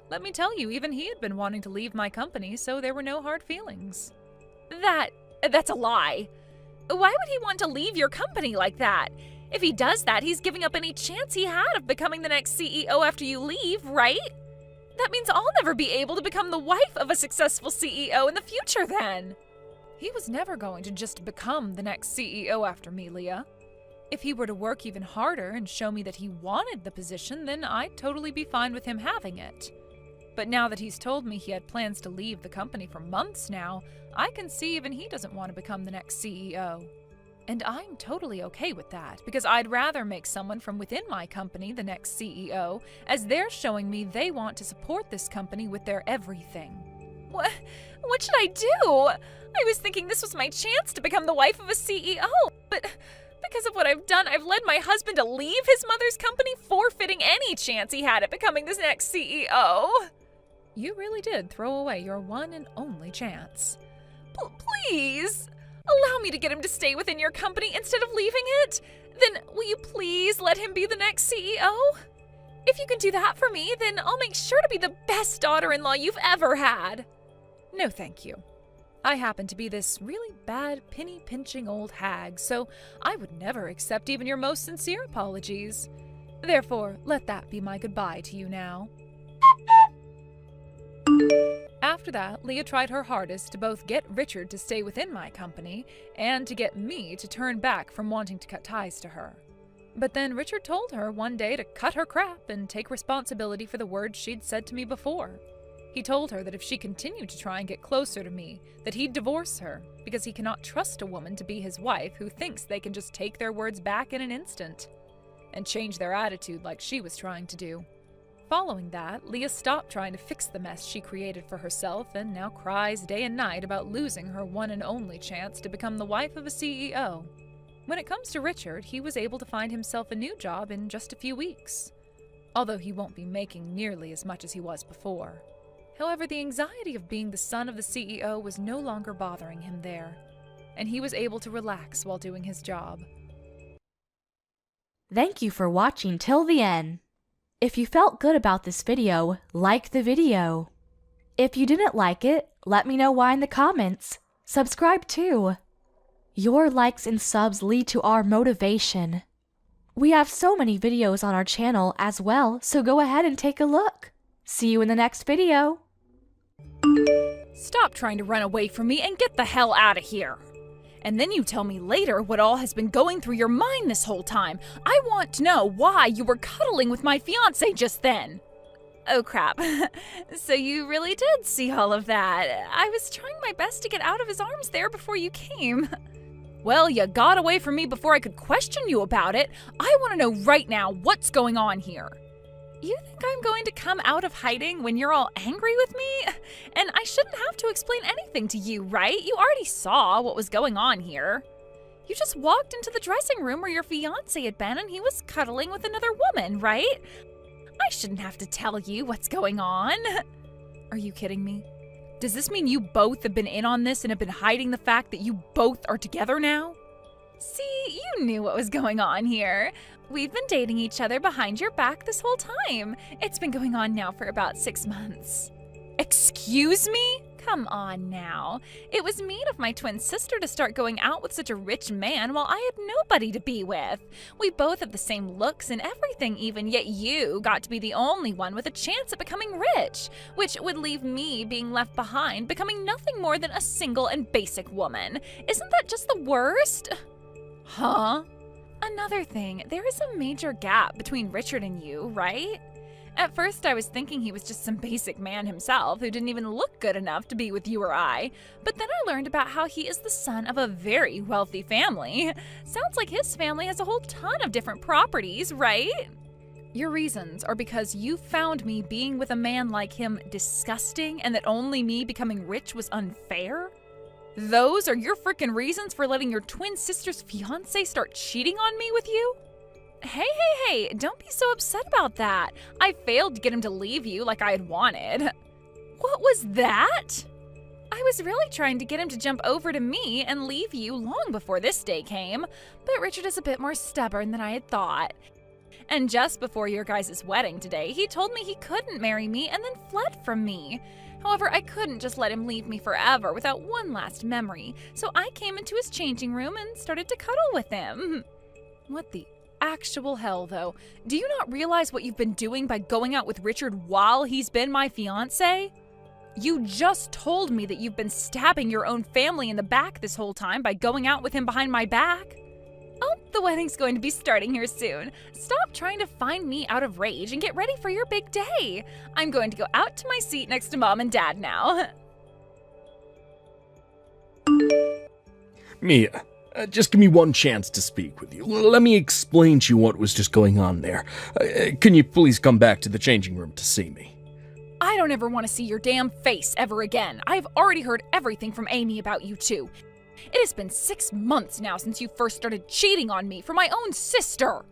Let me tell you, even he had been wanting to leave my company, so there were no hard feelings. That's a lie. Why would he want to leave your company like that? If he does that, he's giving up any chance he had of becoming the next CEO after you leave, right? That means I'll never be able to become the wife of a successful CEO in the future then. He was never going to just become the next CEO after me, Leah. If he were to work even harder and show me that he wanted the position, then I'd totally be fine with him having it. But now that he's told me he had plans to leave the company for months now, I can see even he doesn't want to become the next CEO. And I'm totally okay with that, because I'd rather make someone from within my company the next CEO, as they're showing me they want to support this company with their everything. What should I do? I was thinking this was my chance to become the wife of a CEO, but because of what I've done, I've led my husband to leave his mother's company, forfeiting any chance he had at becoming this next CEO. You really did throw away your one and only chance. Please! Allow me to get him to stay within your company instead of leaving it? Then will you please let him be the next CEO? If you can do that for me, then I'll make sure to be the best daughter-in-law you've ever had. No, thank you. I happen to be this really bad, penny-pinching old hag, so I would never accept even your most sincere apologies. Therefore, let that be my goodbye to you now. After that, Leah tried her hardest to both get Richard to stay within my company and to get me to turn back from wanting to cut ties to her. But then Richard told her one day to cut her crap and take responsibility for the words she'd said to me before. He told her that if she continued to try and get closer to me, that he'd divorce her, because he cannot trust a woman to be his wife who thinks they can just take their words back in an instant and change their attitude like she was trying to do. Following that, Leah stopped trying to fix the mess she created for herself and now cries day and night about losing her one and only chance to become the wife of a CEO. When it comes to Richard, he was able to find himself a new job in just a few weeks, although he won't be making nearly as much as he was before. However, the anxiety of being the son of the CEO was no longer bothering him there, and he was able to relax while doing his job. Thank you for watching till the end. If you felt good about this video, like the video. If you didn't like it, let me know why in the comments. Subscribe too. Your likes and subs lead to our motivation. We have so many videos on our channel as well, so go ahead and take a look. See you in the next video. Stop trying to run away from me and get the hell out of here. And then you tell me later what all has been going through your mind this whole time. I want to know why you were cuddling with my fiancé just then. Oh crap. So you really did see all of that. I was trying my best to get out of his arms there before you came. Well, you got away from me before I could question you about it. I want to know right now what's going on here. You think I'm going to come out of hiding when you're all angry with me? And I shouldn't have to explain anything to you, right? You already saw what was going on here. You just walked into the dressing room where your fiancé had been and he was cuddling with another woman, right? I shouldn't have to tell you what's going on. Are you kidding me? Does this mean you both have been in on this and have been hiding the fact that you both are together now? See, you knew what was going on here. We've been dating each other behind your back this whole time. It's been going on now for about 6 months. Excuse me? Come on now. It was mean of my twin sister to start going out with such a rich man while I had nobody to be with. We both have the same looks and everything even, yet you got to be the only one with a chance at becoming rich, which would leave me being left behind, becoming nothing more than a single and basic woman. Isn't that just the worst? Huh? Another thing, there is a major gap between Richard and you, right? At first I was thinking he was just some basic man himself who didn't even look good enough to be with you or I, but then I learned about how he is the son of a very wealthy family. Sounds like his family has a whole ton of different properties, right? Your reasons are because you found me being with a man like him disgusting and that only me becoming rich was unfair? Those are your frickin' reasons for letting your twin sister's fiancé start cheating on me with you? Hey, don't be so upset about that. I failed to get him to leave you like I had wanted. What was that? I was really trying to get him to jump over to me and leave you long before this day came, but Richard is a bit more stubborn than I had thought. And just before your guys' wedding today, he told me he couldn't marry me and then fled from me. However, I couldn't just let him leave me forever without one last memory, so I came into his changing room and started to cuddle with him. What the actual hell, though? Do you not realize what you've been doing by going out with Richard while he's been my fiancé? You just told me that you've been stabbing your own family in the back this whole time by going out with him behind my back. Oh, the wedding's going to be starting here soon. Stop trying to find me out of rage and get ready for your big day. I'm going to go out to my seat next to Mom and Dad now. Mia, just give me one chance to speak with you. Let me explain to you what was just going on there. Can you please come back to the changing room to see me? I don't ever want to see your damn face ever again. I've already heard everything from Amy about you two. It has been 6 months now since you first started cheating on me for my own sister.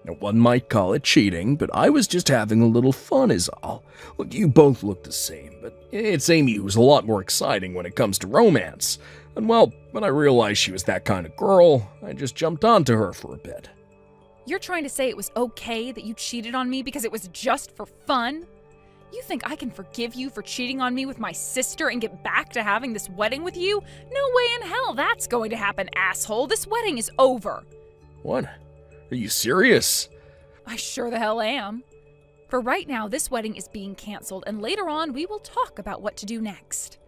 Now, one might call it cheating, but I was just having a little fun is all. Look, you both look the same, but it's Amy who's a lot more exciting when it comes to romance. And well, when I realized she was that kind of girl, I just jumped onto her for a bit. You're trying to say it was okay that you cheated on me because it was just for fun? You think I can forgive you for cheating on me with my sister and get back to having this wedding with you? No way in hell that's going to happen, asshole. This wedding is over. What? Are you serious? I sure the hell am. For right now, this wedding is being canceled, and later on we will talk about what to do next.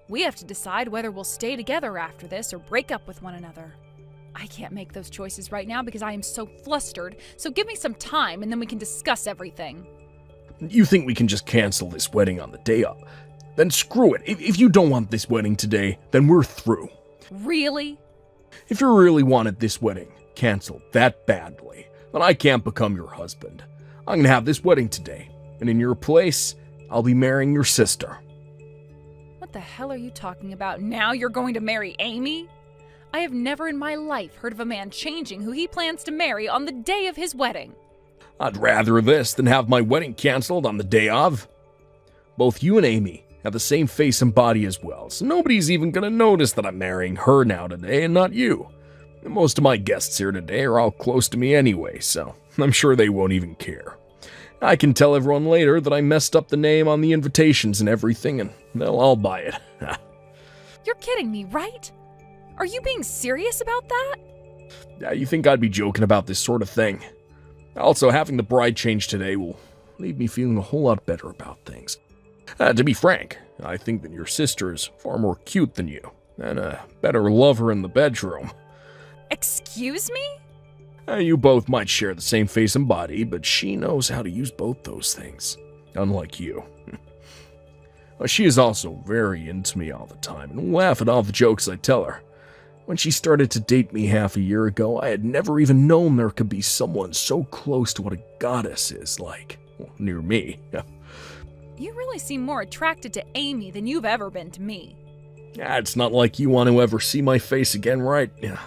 We have to decide whether we'll stay together after this or break up with one another. I can't make those choices right now because I am so flustered, so give me some time and then we can discuss everything. You think we can just cancel this wedding on the day of? Then screw it. If you don't want this wedding today, then we're through. Really? If you really wanted this wedding canceled that badly, then I can't become your husband. I'm gonna have this wedding today. And in your place, I'll be marrying your sister. What the hell are you talking about? Now you're going to marry Amy? I have never in my life heard of a man changing who he plans to marry on the day of his wedding. I'd rather this than have my wedding canceled on the day of. Both you and Amy have the same face and body as well, so nobody's even gonna notice that I'm marrying her now today and not you. And most of my guests here today are all close to me anyway, so I'm sure they won't even care. I can tell everyone later that I messed up the name on the invitations and everything, and they'll all buy it. You're kidding me, right? Are you being serious about that? Yeah, you think I'd be joking about this sort of thing? Also, having the bride change today will leave me feeling a whole lot better about things. To be frank, I think that your sister is far more cute than you, and a better lover in the bedroom. Excuse me? You both might share the same face and body, but she knows how to use both those things, unlike you. She is also very into me all the time and will laugh at all the jokes I tell her. When she started to date me half a year ago, I had never even known there could be someone so close to what a goddess is like. Well, near me. You really seem more attracted to Amy than you've ever been to me. It's not like you want to ever see my face again, right? Yeah.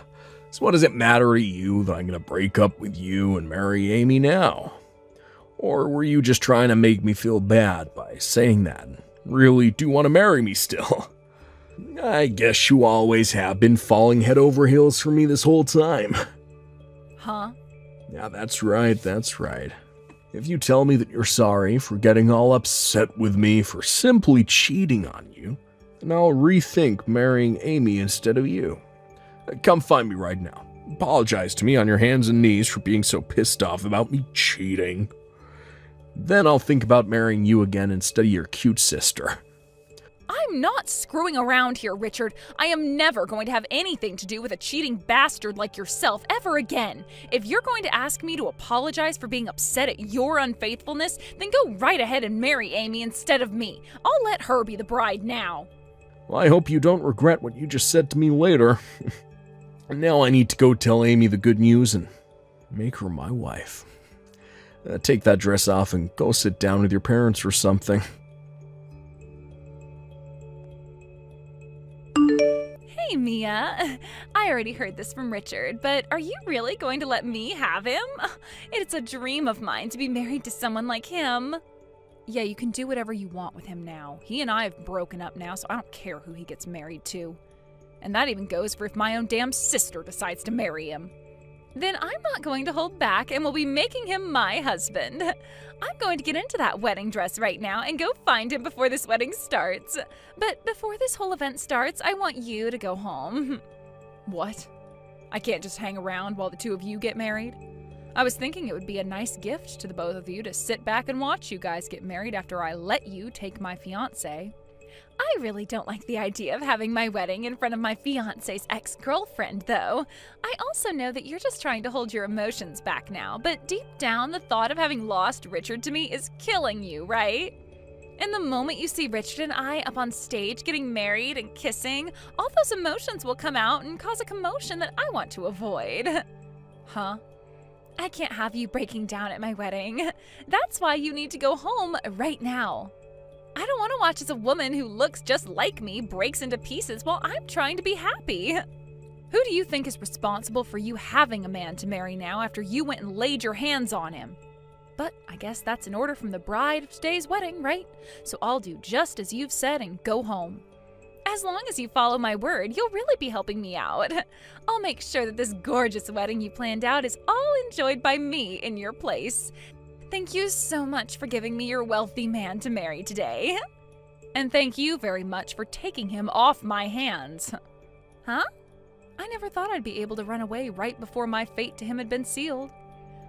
So what does it matter to you that I'm going to break up with you and marry Amy now? Or were you just trying to make me feel bad by saying that and really do want to marry me still? I guess you always have been falling head over heels for me this whole time. Huh? Yeah, that's right. If you tell me that you're sorry for getting all upset with me for simply cheating on you, then I'll rethink marrying Amy instead of you. Come find me right now. Apologize to me on your hands and knees for being so pissed off about me cheating. Then I'll think about marrying you again instead of your cute sister. I'm not screwing around here, Richard. I am never going to have anything to do with a cheating bastard like yourself ever again. If you're going to ask me to apologize for being upset at your unfaithfulness, then go right ahead and marry Amy instead of me. I'll let her be the bride now. Well, I hope you don't regret what you just said to me later. Now I need to go tell Amy the good news and make her my wife. Take that dress off and go sit down with your parents or something. Hey, Mia. I already heard this from Richard, but are you really going to let me have him? It's a dream of mine to be married to someone like him. Yeah, you can do whatever you want with him now. He and I have broken up now, so I don't care who he gets married to. And that even goes for if my own damn sister decides to marry him. Then I'm not going to hold back and will be making him my husband. I'm going to get into that wedding dress right now and go find him before this wedding starts. But before this whole event starts, I want you to go home. What? I can't just hang around while the two of you get married? I was thinking it would be a nice gift to the both of you to sit back and watch you guys get married after I let you take my fiancé. I really don't like the idea of having my wedding in front of my fiancé's ex-girlfriend, though. I also know that you're just trying to hold your emotions back now, but deep down, the thought of having lost Richard to me is killing you, right? And the moment you see Richard and I up on stage getting married and kissing, all those emotions will come out and cause a commotion that I want to avoid. Huh? I can't have you breaking down at my wedding. That's why you need to go home right now. I don't want to watch as a woman who looks just like me breaks into pieces while I'm trying to be happy. Who do you think is responsible for you having a man to marry now after you went and laid your hands on him? But I guess that's an order from the bride of today's wedding, right? So I'll do just as you've said and go home. As long as you follow my word, you'll really be helping me out. I'll make sure that this gorgeous wedding you planned out is all enjoyed by me in your place. Thank you so much for giving me your wealthy man to marry today. And thank you very much for taking him off my hands. Huh? I never thought I'd be able to run away right before my fate to him had been sealed.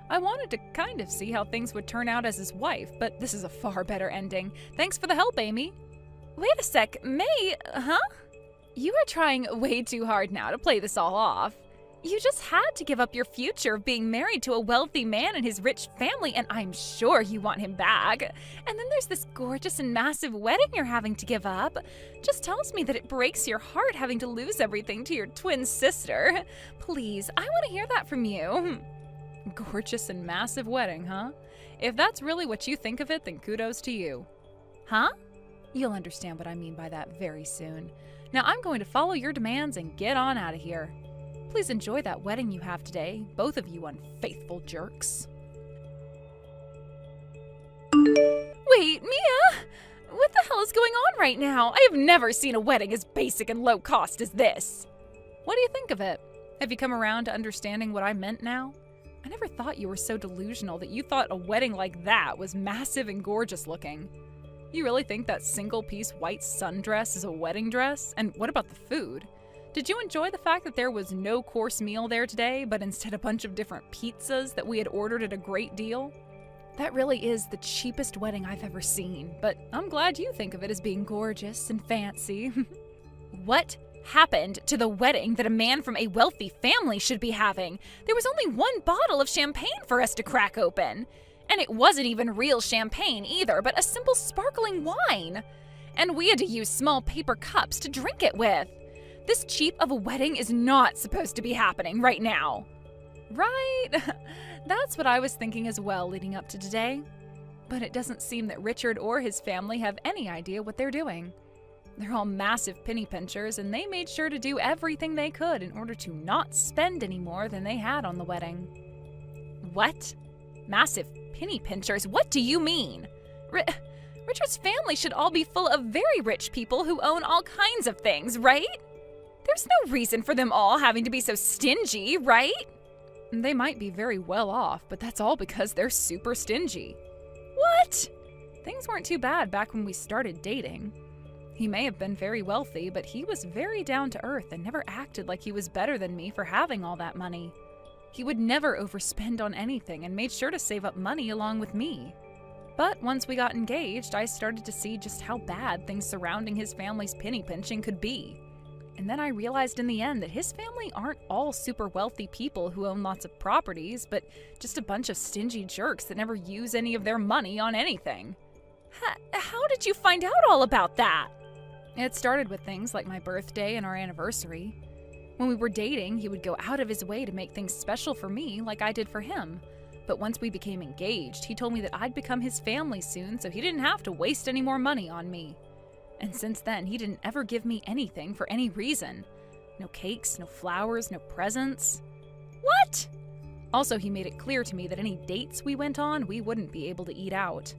I wanted to kind of see how things would turn out as his wife, but this is a far better ending. Thanks for the help, Amy. Wait a sec, May, huh? You are trying way too hard now to play this all off. You just had to give up your future of being married to a wealthy man and his rich family, and I'm sure you want him back. And then there's this gorgeous and massive wedding you're having to give up. Just tells me that it breaks your heart having to lose everything to your twin sister. Please, I want to hear that from you. Gorgeous and massive wedding, huh? If that's really what you think of it, then kudos to you. Huh? You'll understand what I mean by that very soon. Now I'm going to follow your demands and get on out of here. Please enjoy that wedding you have today, both of you unfaithful jerks. Wait, Mia! What the hell is going on right now? I have never seen a wedding as basic and low cost as this. What do you think of it? Have you come around to understanding what I meant now? I never thought you were so delusional that you thought a wedding like that was massive and gorgeous looking. You really think that single-piece white sundress is a wedding dress? And what about the food? Did you enjoy the fact that there was no course meal there today, but instead a bunch of different pizzas that we had ordered at a great deal? That really is the cheapest wedding I've ever seen, but I'm glad you think of it as being gorgeous and fancy. What happened to the wedding that a man from a wealthy family should be having? There was only one bottle of champagne for us to crack open. And it wasn't even real champagne either, but a simple sparkling wine. And we had to use small paper cups to drink it with. This cheap of a wedding is not supposed to be happening right now. Right? That's what I was thinking as well leading up to today. But it doesn't seem that Richard or his family have any idea what they're doing. They're all massive penny pinchers, and they made sure to do everything they could in order to not spend any more than they had on the wedding. What? Massive penny pinchers? What do you mean? Richard's family should all be full of very rich people who own all kinds of things, right? There's no reason for them all having to be so stingy, right? They might be very well off, but that's all because they're super stingy. What? Things weren't too bad back when we started dating. He may have been very wealthy, but he was very down to earth and never acted like he was better than me for having all that money. He would never overspend on anything and made sure to save up money along with me. But once we got engaged, I started to see just how bad things surrounding his family's penny pinching could be. And then I realized in the end that his family aren't all super wealthy people who own lots of properties, but just a bunch of stingy jerks that never use any of their money on anything. How did you find out all about that? It started with things like my birthday and our anniversary. When we were dating, he would go out of his way to make things special for me like I did for him. But once we became engaged, he told me that I'd become his family soon, so he didn't have to waste any more money on me. And since then, he didn't ever give me anything for any reason. No cakes, no flowers, no presents. What? Also, he made it clear to me that any dates we went on, we wouldn't be able to eat out.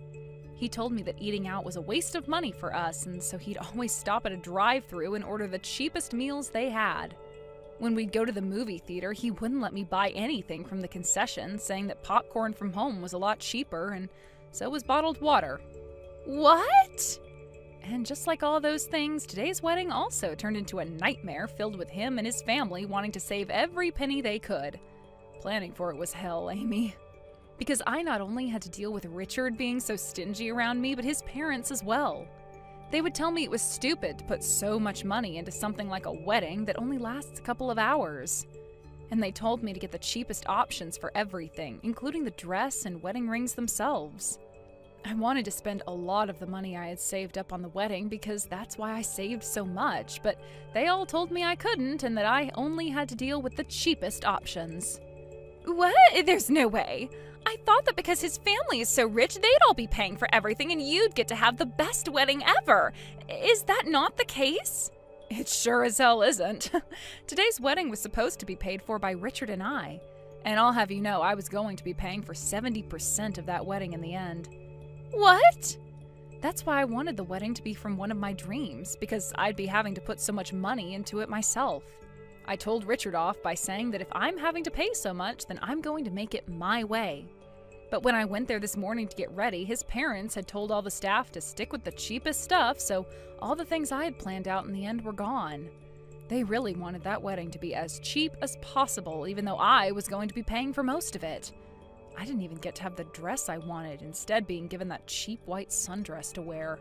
He told me that eating out was a waste of money for us, and so he'd always stop at a drive-thru and order the cheapest meals they had. When we'd go to the movie theater, he wouldn't let me buy anything from the concession, saying that popcorn from home was a lot cheaper, and so was bottled water. What? And just like all those things, today's wedding also turned into a nightmare filled with him and his family wanting to save every penny they could. Planning for it was hell, Amy. Because I not only had to deal with Richard being so stingy around me, but his parents as well. They would tell me it was stupid to put so much money into something like a wedding that only lasts a couple of hours. And they told me to get the cheapest options for everything, including the dress and wedding rings themselves. I wanted to spend a lot of the money I had saved up on the wedding because that's why I saved so much, but they all told me I couldn't and that I only had to deal with the cheapest options. What? There's no way. I thought that because his family is so rich, they'd all be paying for everything and you'd get to have the best wedding ever. Is that not the case? It sure as hell isn't. Today's wedding was supposed to be paid for by Richard and I. And I'll have you know I was going to be paying for 70% of that wedding in the end. What? That's why I wanted the wedding to be from one of my dreams, because I'd be having to put so much money into it myself. I told Richard off by saying that if I'm having to pay so much, then I'm going to make it my way. But when I went there this morning to get ready, his parents had told all the staff to stick with the cheapest stuff, so all the things I had planned out in the end were gone. They really wanted that wedding to be as cheap as possible, even though I was going to be paying for most of it. I didn't even get to have the dress I wanted, instead being given that cheap white sundress to wear.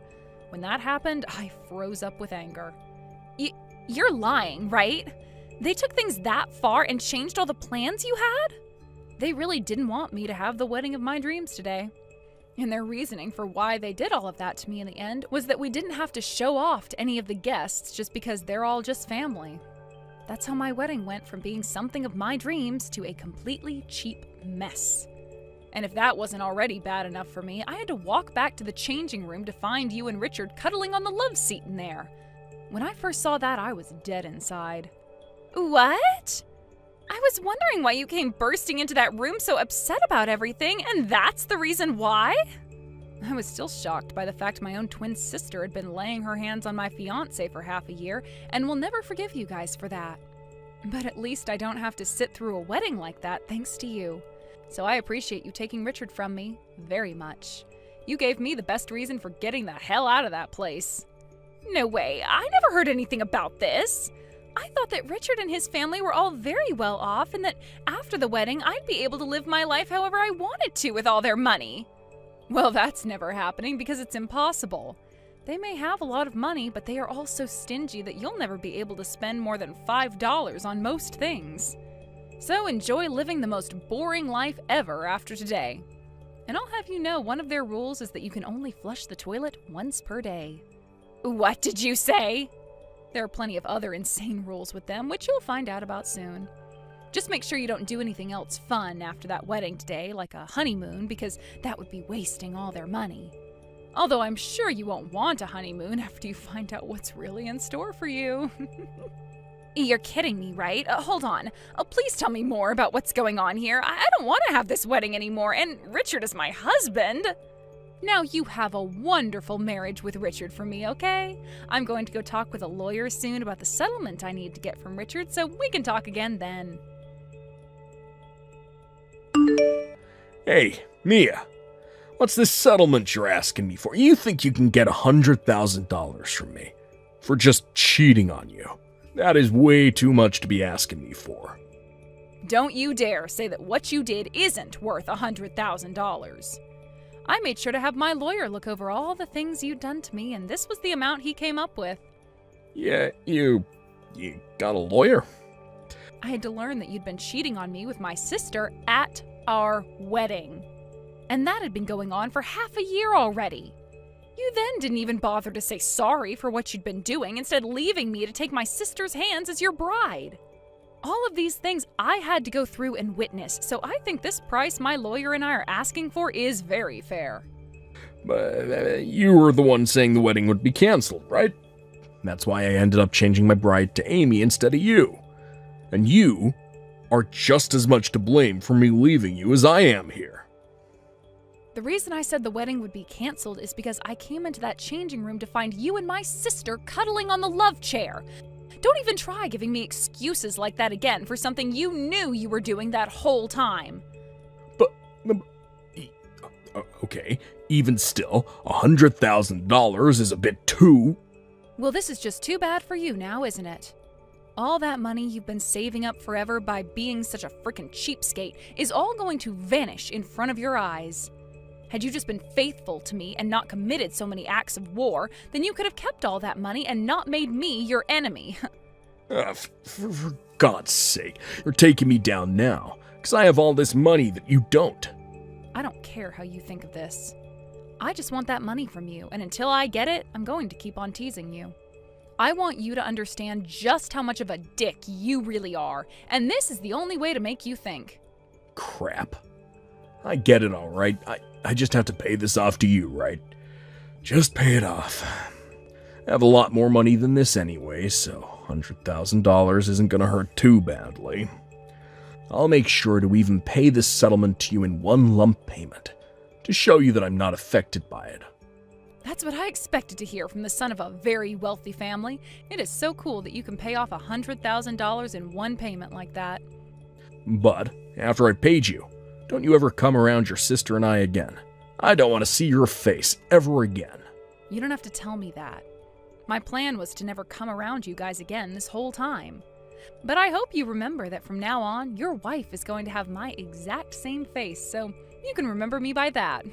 When that happened, I froze up with anger. You're lying, right? They took things that far and changed all the plans you had? They really didn't want me to have the wedding of my dreams today. And their reasoning for why they did all of that to me in the end was that we didn't have to show off to any of the guests just because they're all just family. That's how my wedding went from being something of my dreams to a completely cheap mess. And if that wasn't already bad enough for me, I had to walk back to the changing room to find you and Richard cuddling on the love seat in there. When I first saw that, I was dead inside. What? I was wondering why you came bursting into that room so upset about everything, and that's the reason why? I was still shocked by the fact my own twin sister had been laying her hands on my fiancé for half a year, and will never forgive you guys for that. But at least I don't have to sit through a wedding like that thanks to you. So I appreciate you taking Richard from me very much. You gave me the best reason for getting the hell out of that place. No way, I never heard anything about this. I thought that Richard and his family were all very well off and that after the wedding I'd be able to live my life however I wanted to with all their money. Well, that's never happening because it's impossible. They may have a lot of money, but they are all so stingy that you'll never be able to spend more than $5 on most things. So enjoy living the most boring life ever after today. And I'll have you know one of their rules is that you can only flush the toilet once per day. What did you say? There are plenty of other insane rules with them, which you'll find out about soon. Just make sure you don't do anything else fun after that wedding today, like a honeymoon, because that would be wasting all their money. Although I'm sure you won't want a honeymoon after you find out what's really in store for you. You're kidding me, right? Hold on. Please tell me more about what's going on here. I don't want to have this wedding anymore, and Richard is my husband. Now you have a wonderful marriage with Richard for me, okay? I'm going to go talk with a lawyer soon about the settlement I need to get from Richard, so we can talk again then. Hey, Mia. What's this settlement you're asking me for? You think you can get $100,000 from me for just cheating on you? That is way too much to be asking me for. Don't you dare say that what you did isn't worth $100,000. I made sure to have my lawyer look over all the things you'd done to me, and this was the amount he came up with. Yeah, you got a lawyer? I had to learn that you'd been cheating on me with my sister at our wedding. And that had been going on for half a year already. You then didn't even bother to say sorry for what you'd been doing, instead leaving me to take my sister's hands as your bride. All of these things I had to go through and witness, so I think this price my lawyer and I are asking for is very fair. But you were the one saying the wedding would be canceled, right? That's why I ended up changing my bride to Amy instead of you. And you are just as much to blame for me leaving you as I am here. The reason I said the wedding would be canceled is because I came into that changing room to find you and my sister cuddling on the love chair. Don't even try giving me excuses like that again for something you knew you were doing that whole time. But okay, even still, $100,000 is a bit too... Well, this is just too bad for you now, isn't it? All that money you've been saving up forever by being such a frickin' cheapskate is all going to vanish in front of your eyes. Had you just been faithful to me and not committed so many acts of war, then you could have kept all that money and not made me your enemy. For God's sake, you're taking me down now, because I have all this money that you don't. I don't care how you think of this. I just want that money from you, and until I get it, I'm going to keep on teasing you. I want you to understand just how much of a dick you really are, and this is the only way to make you think. Crap. I get it, all right. I just have to pay this off to you, right? Just pay it off. I have a lot more money than this anyway, so $100,000 isn't gonna hurt too badly. I'll make sure to even pay this settlement to you in one lump payment, to show you that I'm not affected by it. That's what I expected to hear from the son of a very wealthy family. It is so cool that you can pay off $100,000 in one payment like that. But, after I paid you, don't you ever come around your sister and I again. I don't want to see your face ever again. You don't have to tell me that. My plan was to never come around you guys again this whole time. But I hope you remember that from now on, your wife is going to have my exact same face, so you can remember me by that.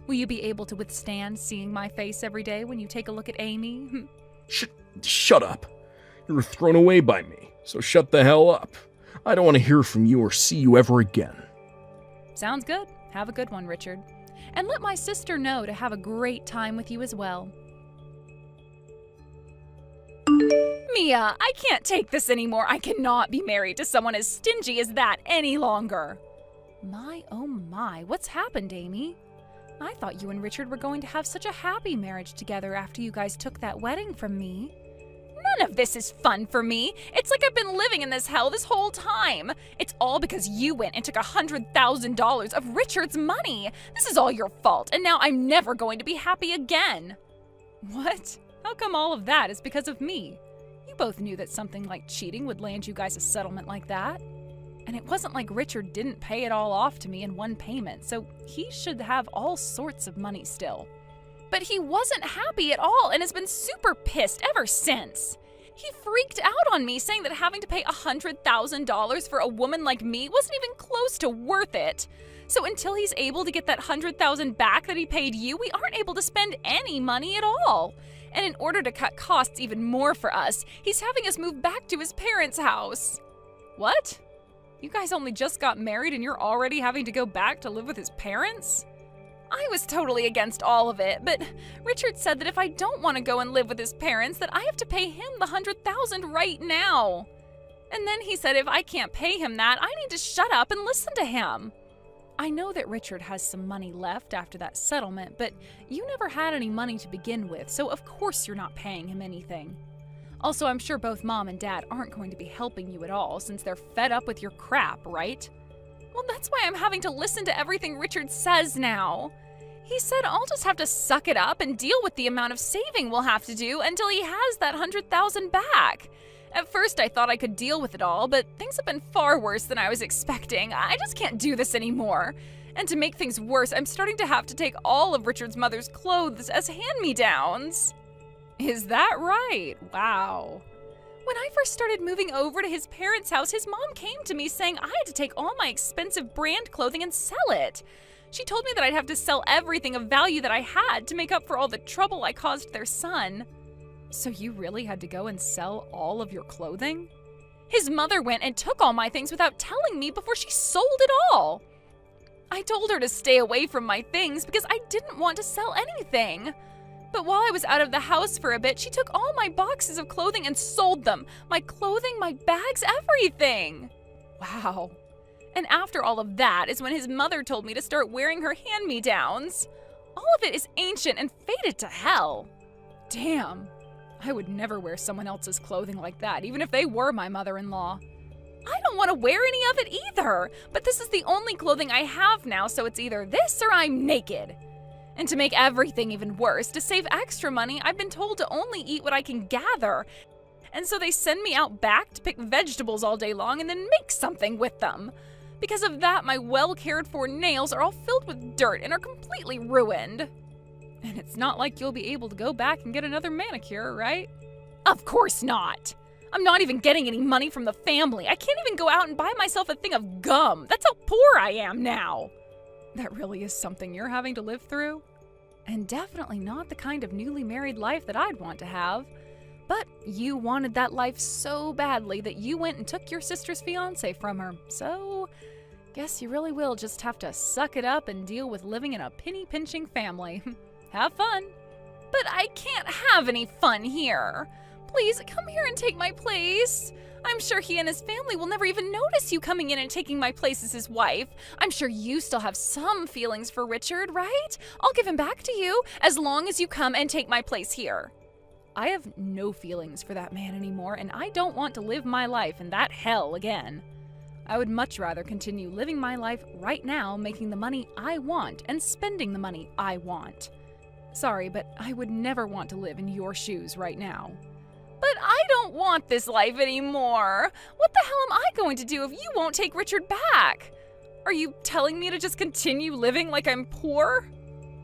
Will you be able to withstand seeing my face every day when you take a look at Amy? Shut up. You were thrown away by me, so shut the hell up. I don't want to hear from you or see you ever again. Sounds good. Have a good one, Richard. And let my sister know to have a great time with you as well. Mia, I can't take this anymore. I cannot be married to someone as stingy as that any longer. My, oh my, what's happened, Amy? I thought you and Richard were going to have such a happy marriage together after you guys took that wedding from me. None of this is fun for me. It's like I've been living in this hell this whole time. It's all because you went and took $100,000 of Richard's money. This is all your fault, and now I'm never going to be happy again. What? How come all of that is because of me? You both knew that something like cheating would land you guys a settlement like that. And it wasn't like Richard didn't pay it all off to me in one payment, so he should have all sorts of money still. But he wasn't happy at all and has been super pissed ever since. He freaked out on me, saying that having to pay $100,000 for a woman like me wasn't even close to worth it. So until he's able to get that $100,000 back that he paid you, we aren't able to spend any money at all. And in order to cut costs even more for us, he's having us move back to his parents' house. What? You guys only just got married and you're already having to go back to live with his parents? I was totally against all of it, but Richard said that if I don't want to go and live with his parents, that I have to pay him the $100,000 right now. And then he said if I can't pay him that, I need to shut up and listen to him. I know that Richard has some money left after that settlement, but you never had any money to begin with, so of course you're not paying him anything. Also, I'm sure both Mom and Dad aren't going to be helping you at all since they're fed up with your crap, right? Well, that's why I'm having to listen to everything Richard says now. He said I'll just have to suck it up and deal with the amount of saving we'll have to do until he has that $100,000 back. At first, I thought I could deal with it all, but things have been far worse than I was expecting. I just can't do this anymore. And to make things worse, I'm starting to have to take all of Richard's mother's clothes as hand-me-downs. Is that right? Wow. When I first started moving over to his parents' house, his mom came to me saying I had to take all my expensive brand clothing and sell it. She told me that I'd have to sell everything of value that I had to make up for all the trouble I caused their son. So you really had to go and sell all of your clothing? His mother went and took all my things without telling me before she sold it all. I told her to stay away from my things because I didn't want to sell anything. But while I was out of the house for a bit, she took all my boxes of clothing and sold them. My clothing, my bags, everything. Wow. And after all of that is when his mother told me to start wearing her hand-me-downs. All of it is ancient and faded to hell. Damn. I would never wear someone else's clothing like that, even if they were my mother-in-law. I don't want to wear any of it either, but this is the only clothing I have now, so it's either this or I'm naked. And to make everything even worse, to save extra money, I've been told to only eat what I can gather. And so they send me out back to pick vegetables all day long and then make something with them. Because of that, my well-cared-for nails are all filled with dirt and are completely ruined. And it's not like you'll be able to go back and get another manicure, right? Of course not. I'm not even getting any money from the family. I can't even go out and buy myself a thing of gum. That's how poor I am now. That really is something you're having to live through? And definitely not the kind of newly married life that I'd want to have. But you wanted that life so badly that you went and took your sister's fiance from her. So, guess you really will just have to suck it up and deal with living in a penny-pinching family. Have fun. But I can't have any fun here. Please, come here and take my place. I'm sure he and his family will never even notice you coming in and taking my place as his wife. I'm sure you still have some feelings for Richard, right? I'll give him back to you as long as you come and take my place here. I have no feelings for that man anymore, and I don't want to live my life in that hell again. I would much rather continue living my life right now, making the money I want and spending the money I want. Sorry, but I would never want to live in your shoes right now. But I don't want this life anymore. What the hell am I going to do if you won't take Richard back? Are you telling me to just continue living like I'm poor?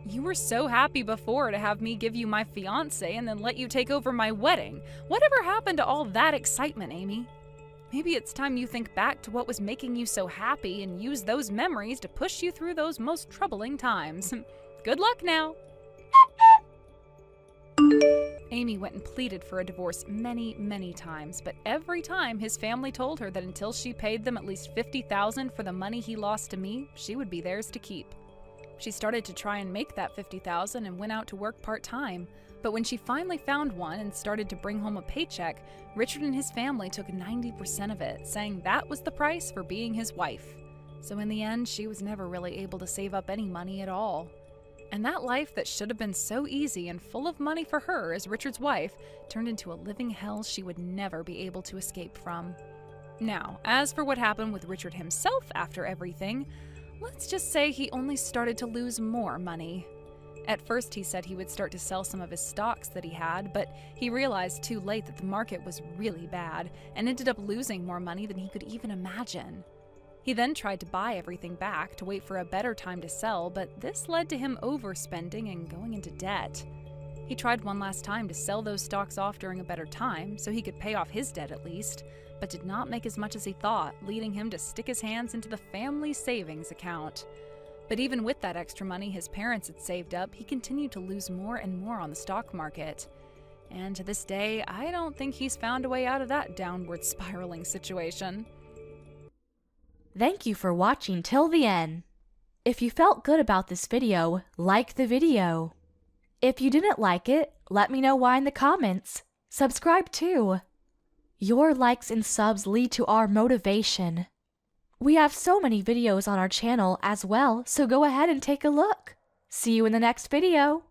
You were so happy before to have me give you my fiancé and then let you take over my wedding. Whatever happened to all that excitement, Amy? Maybe it's time you think back to what was making you so happy and use those memories to push you through those most troubling times. Good luck now. Amy went and pleaded for a divorce many, many times, but every time his family told her that until she paid them at least $50,000 for the money he lost to me, she would be theirs to keep. She started to try and make that $50,000 and went out to work part-time, but when she finally found one and started to bring home a paycheck, Richard and his family took 90% of it, saying that was the price for being his wife. So in the end, she was never really able to save up any money at all. And that life that should have been so easy and full of money for her as Richard's wife turned into a living hell she would never be able to escape from. Now, as for what happened with Richard himself after everything, let's just say he only started to lose more money. At first, he said he would start to sell some of his stocks that he had, but he realized too late that the market was really bad and ended up losing more money than he could even imagine. He then tried to buy everything back to wait for a better time to sell, but this led to him overspending and going into debt. He tried one last time to sell those stocks off during a better time, so he could pay off his debt at least, but did not make as much as he thought, leading him to stick his hands into the family savings account. But even with that extra money his parents had saved up, he continued to lose more and more on the stock market. And to this day, I don't think he's found a way out of that downward spiraling situation. Thank you for watching till the end. If you felt good about this video, like the video. If you didn't like it, let me know why in the comments. Subscribe too. Your likes and subs lead to our motivation. We have so many videos on our channel as well, so go ahead and take a look. See you in the next video.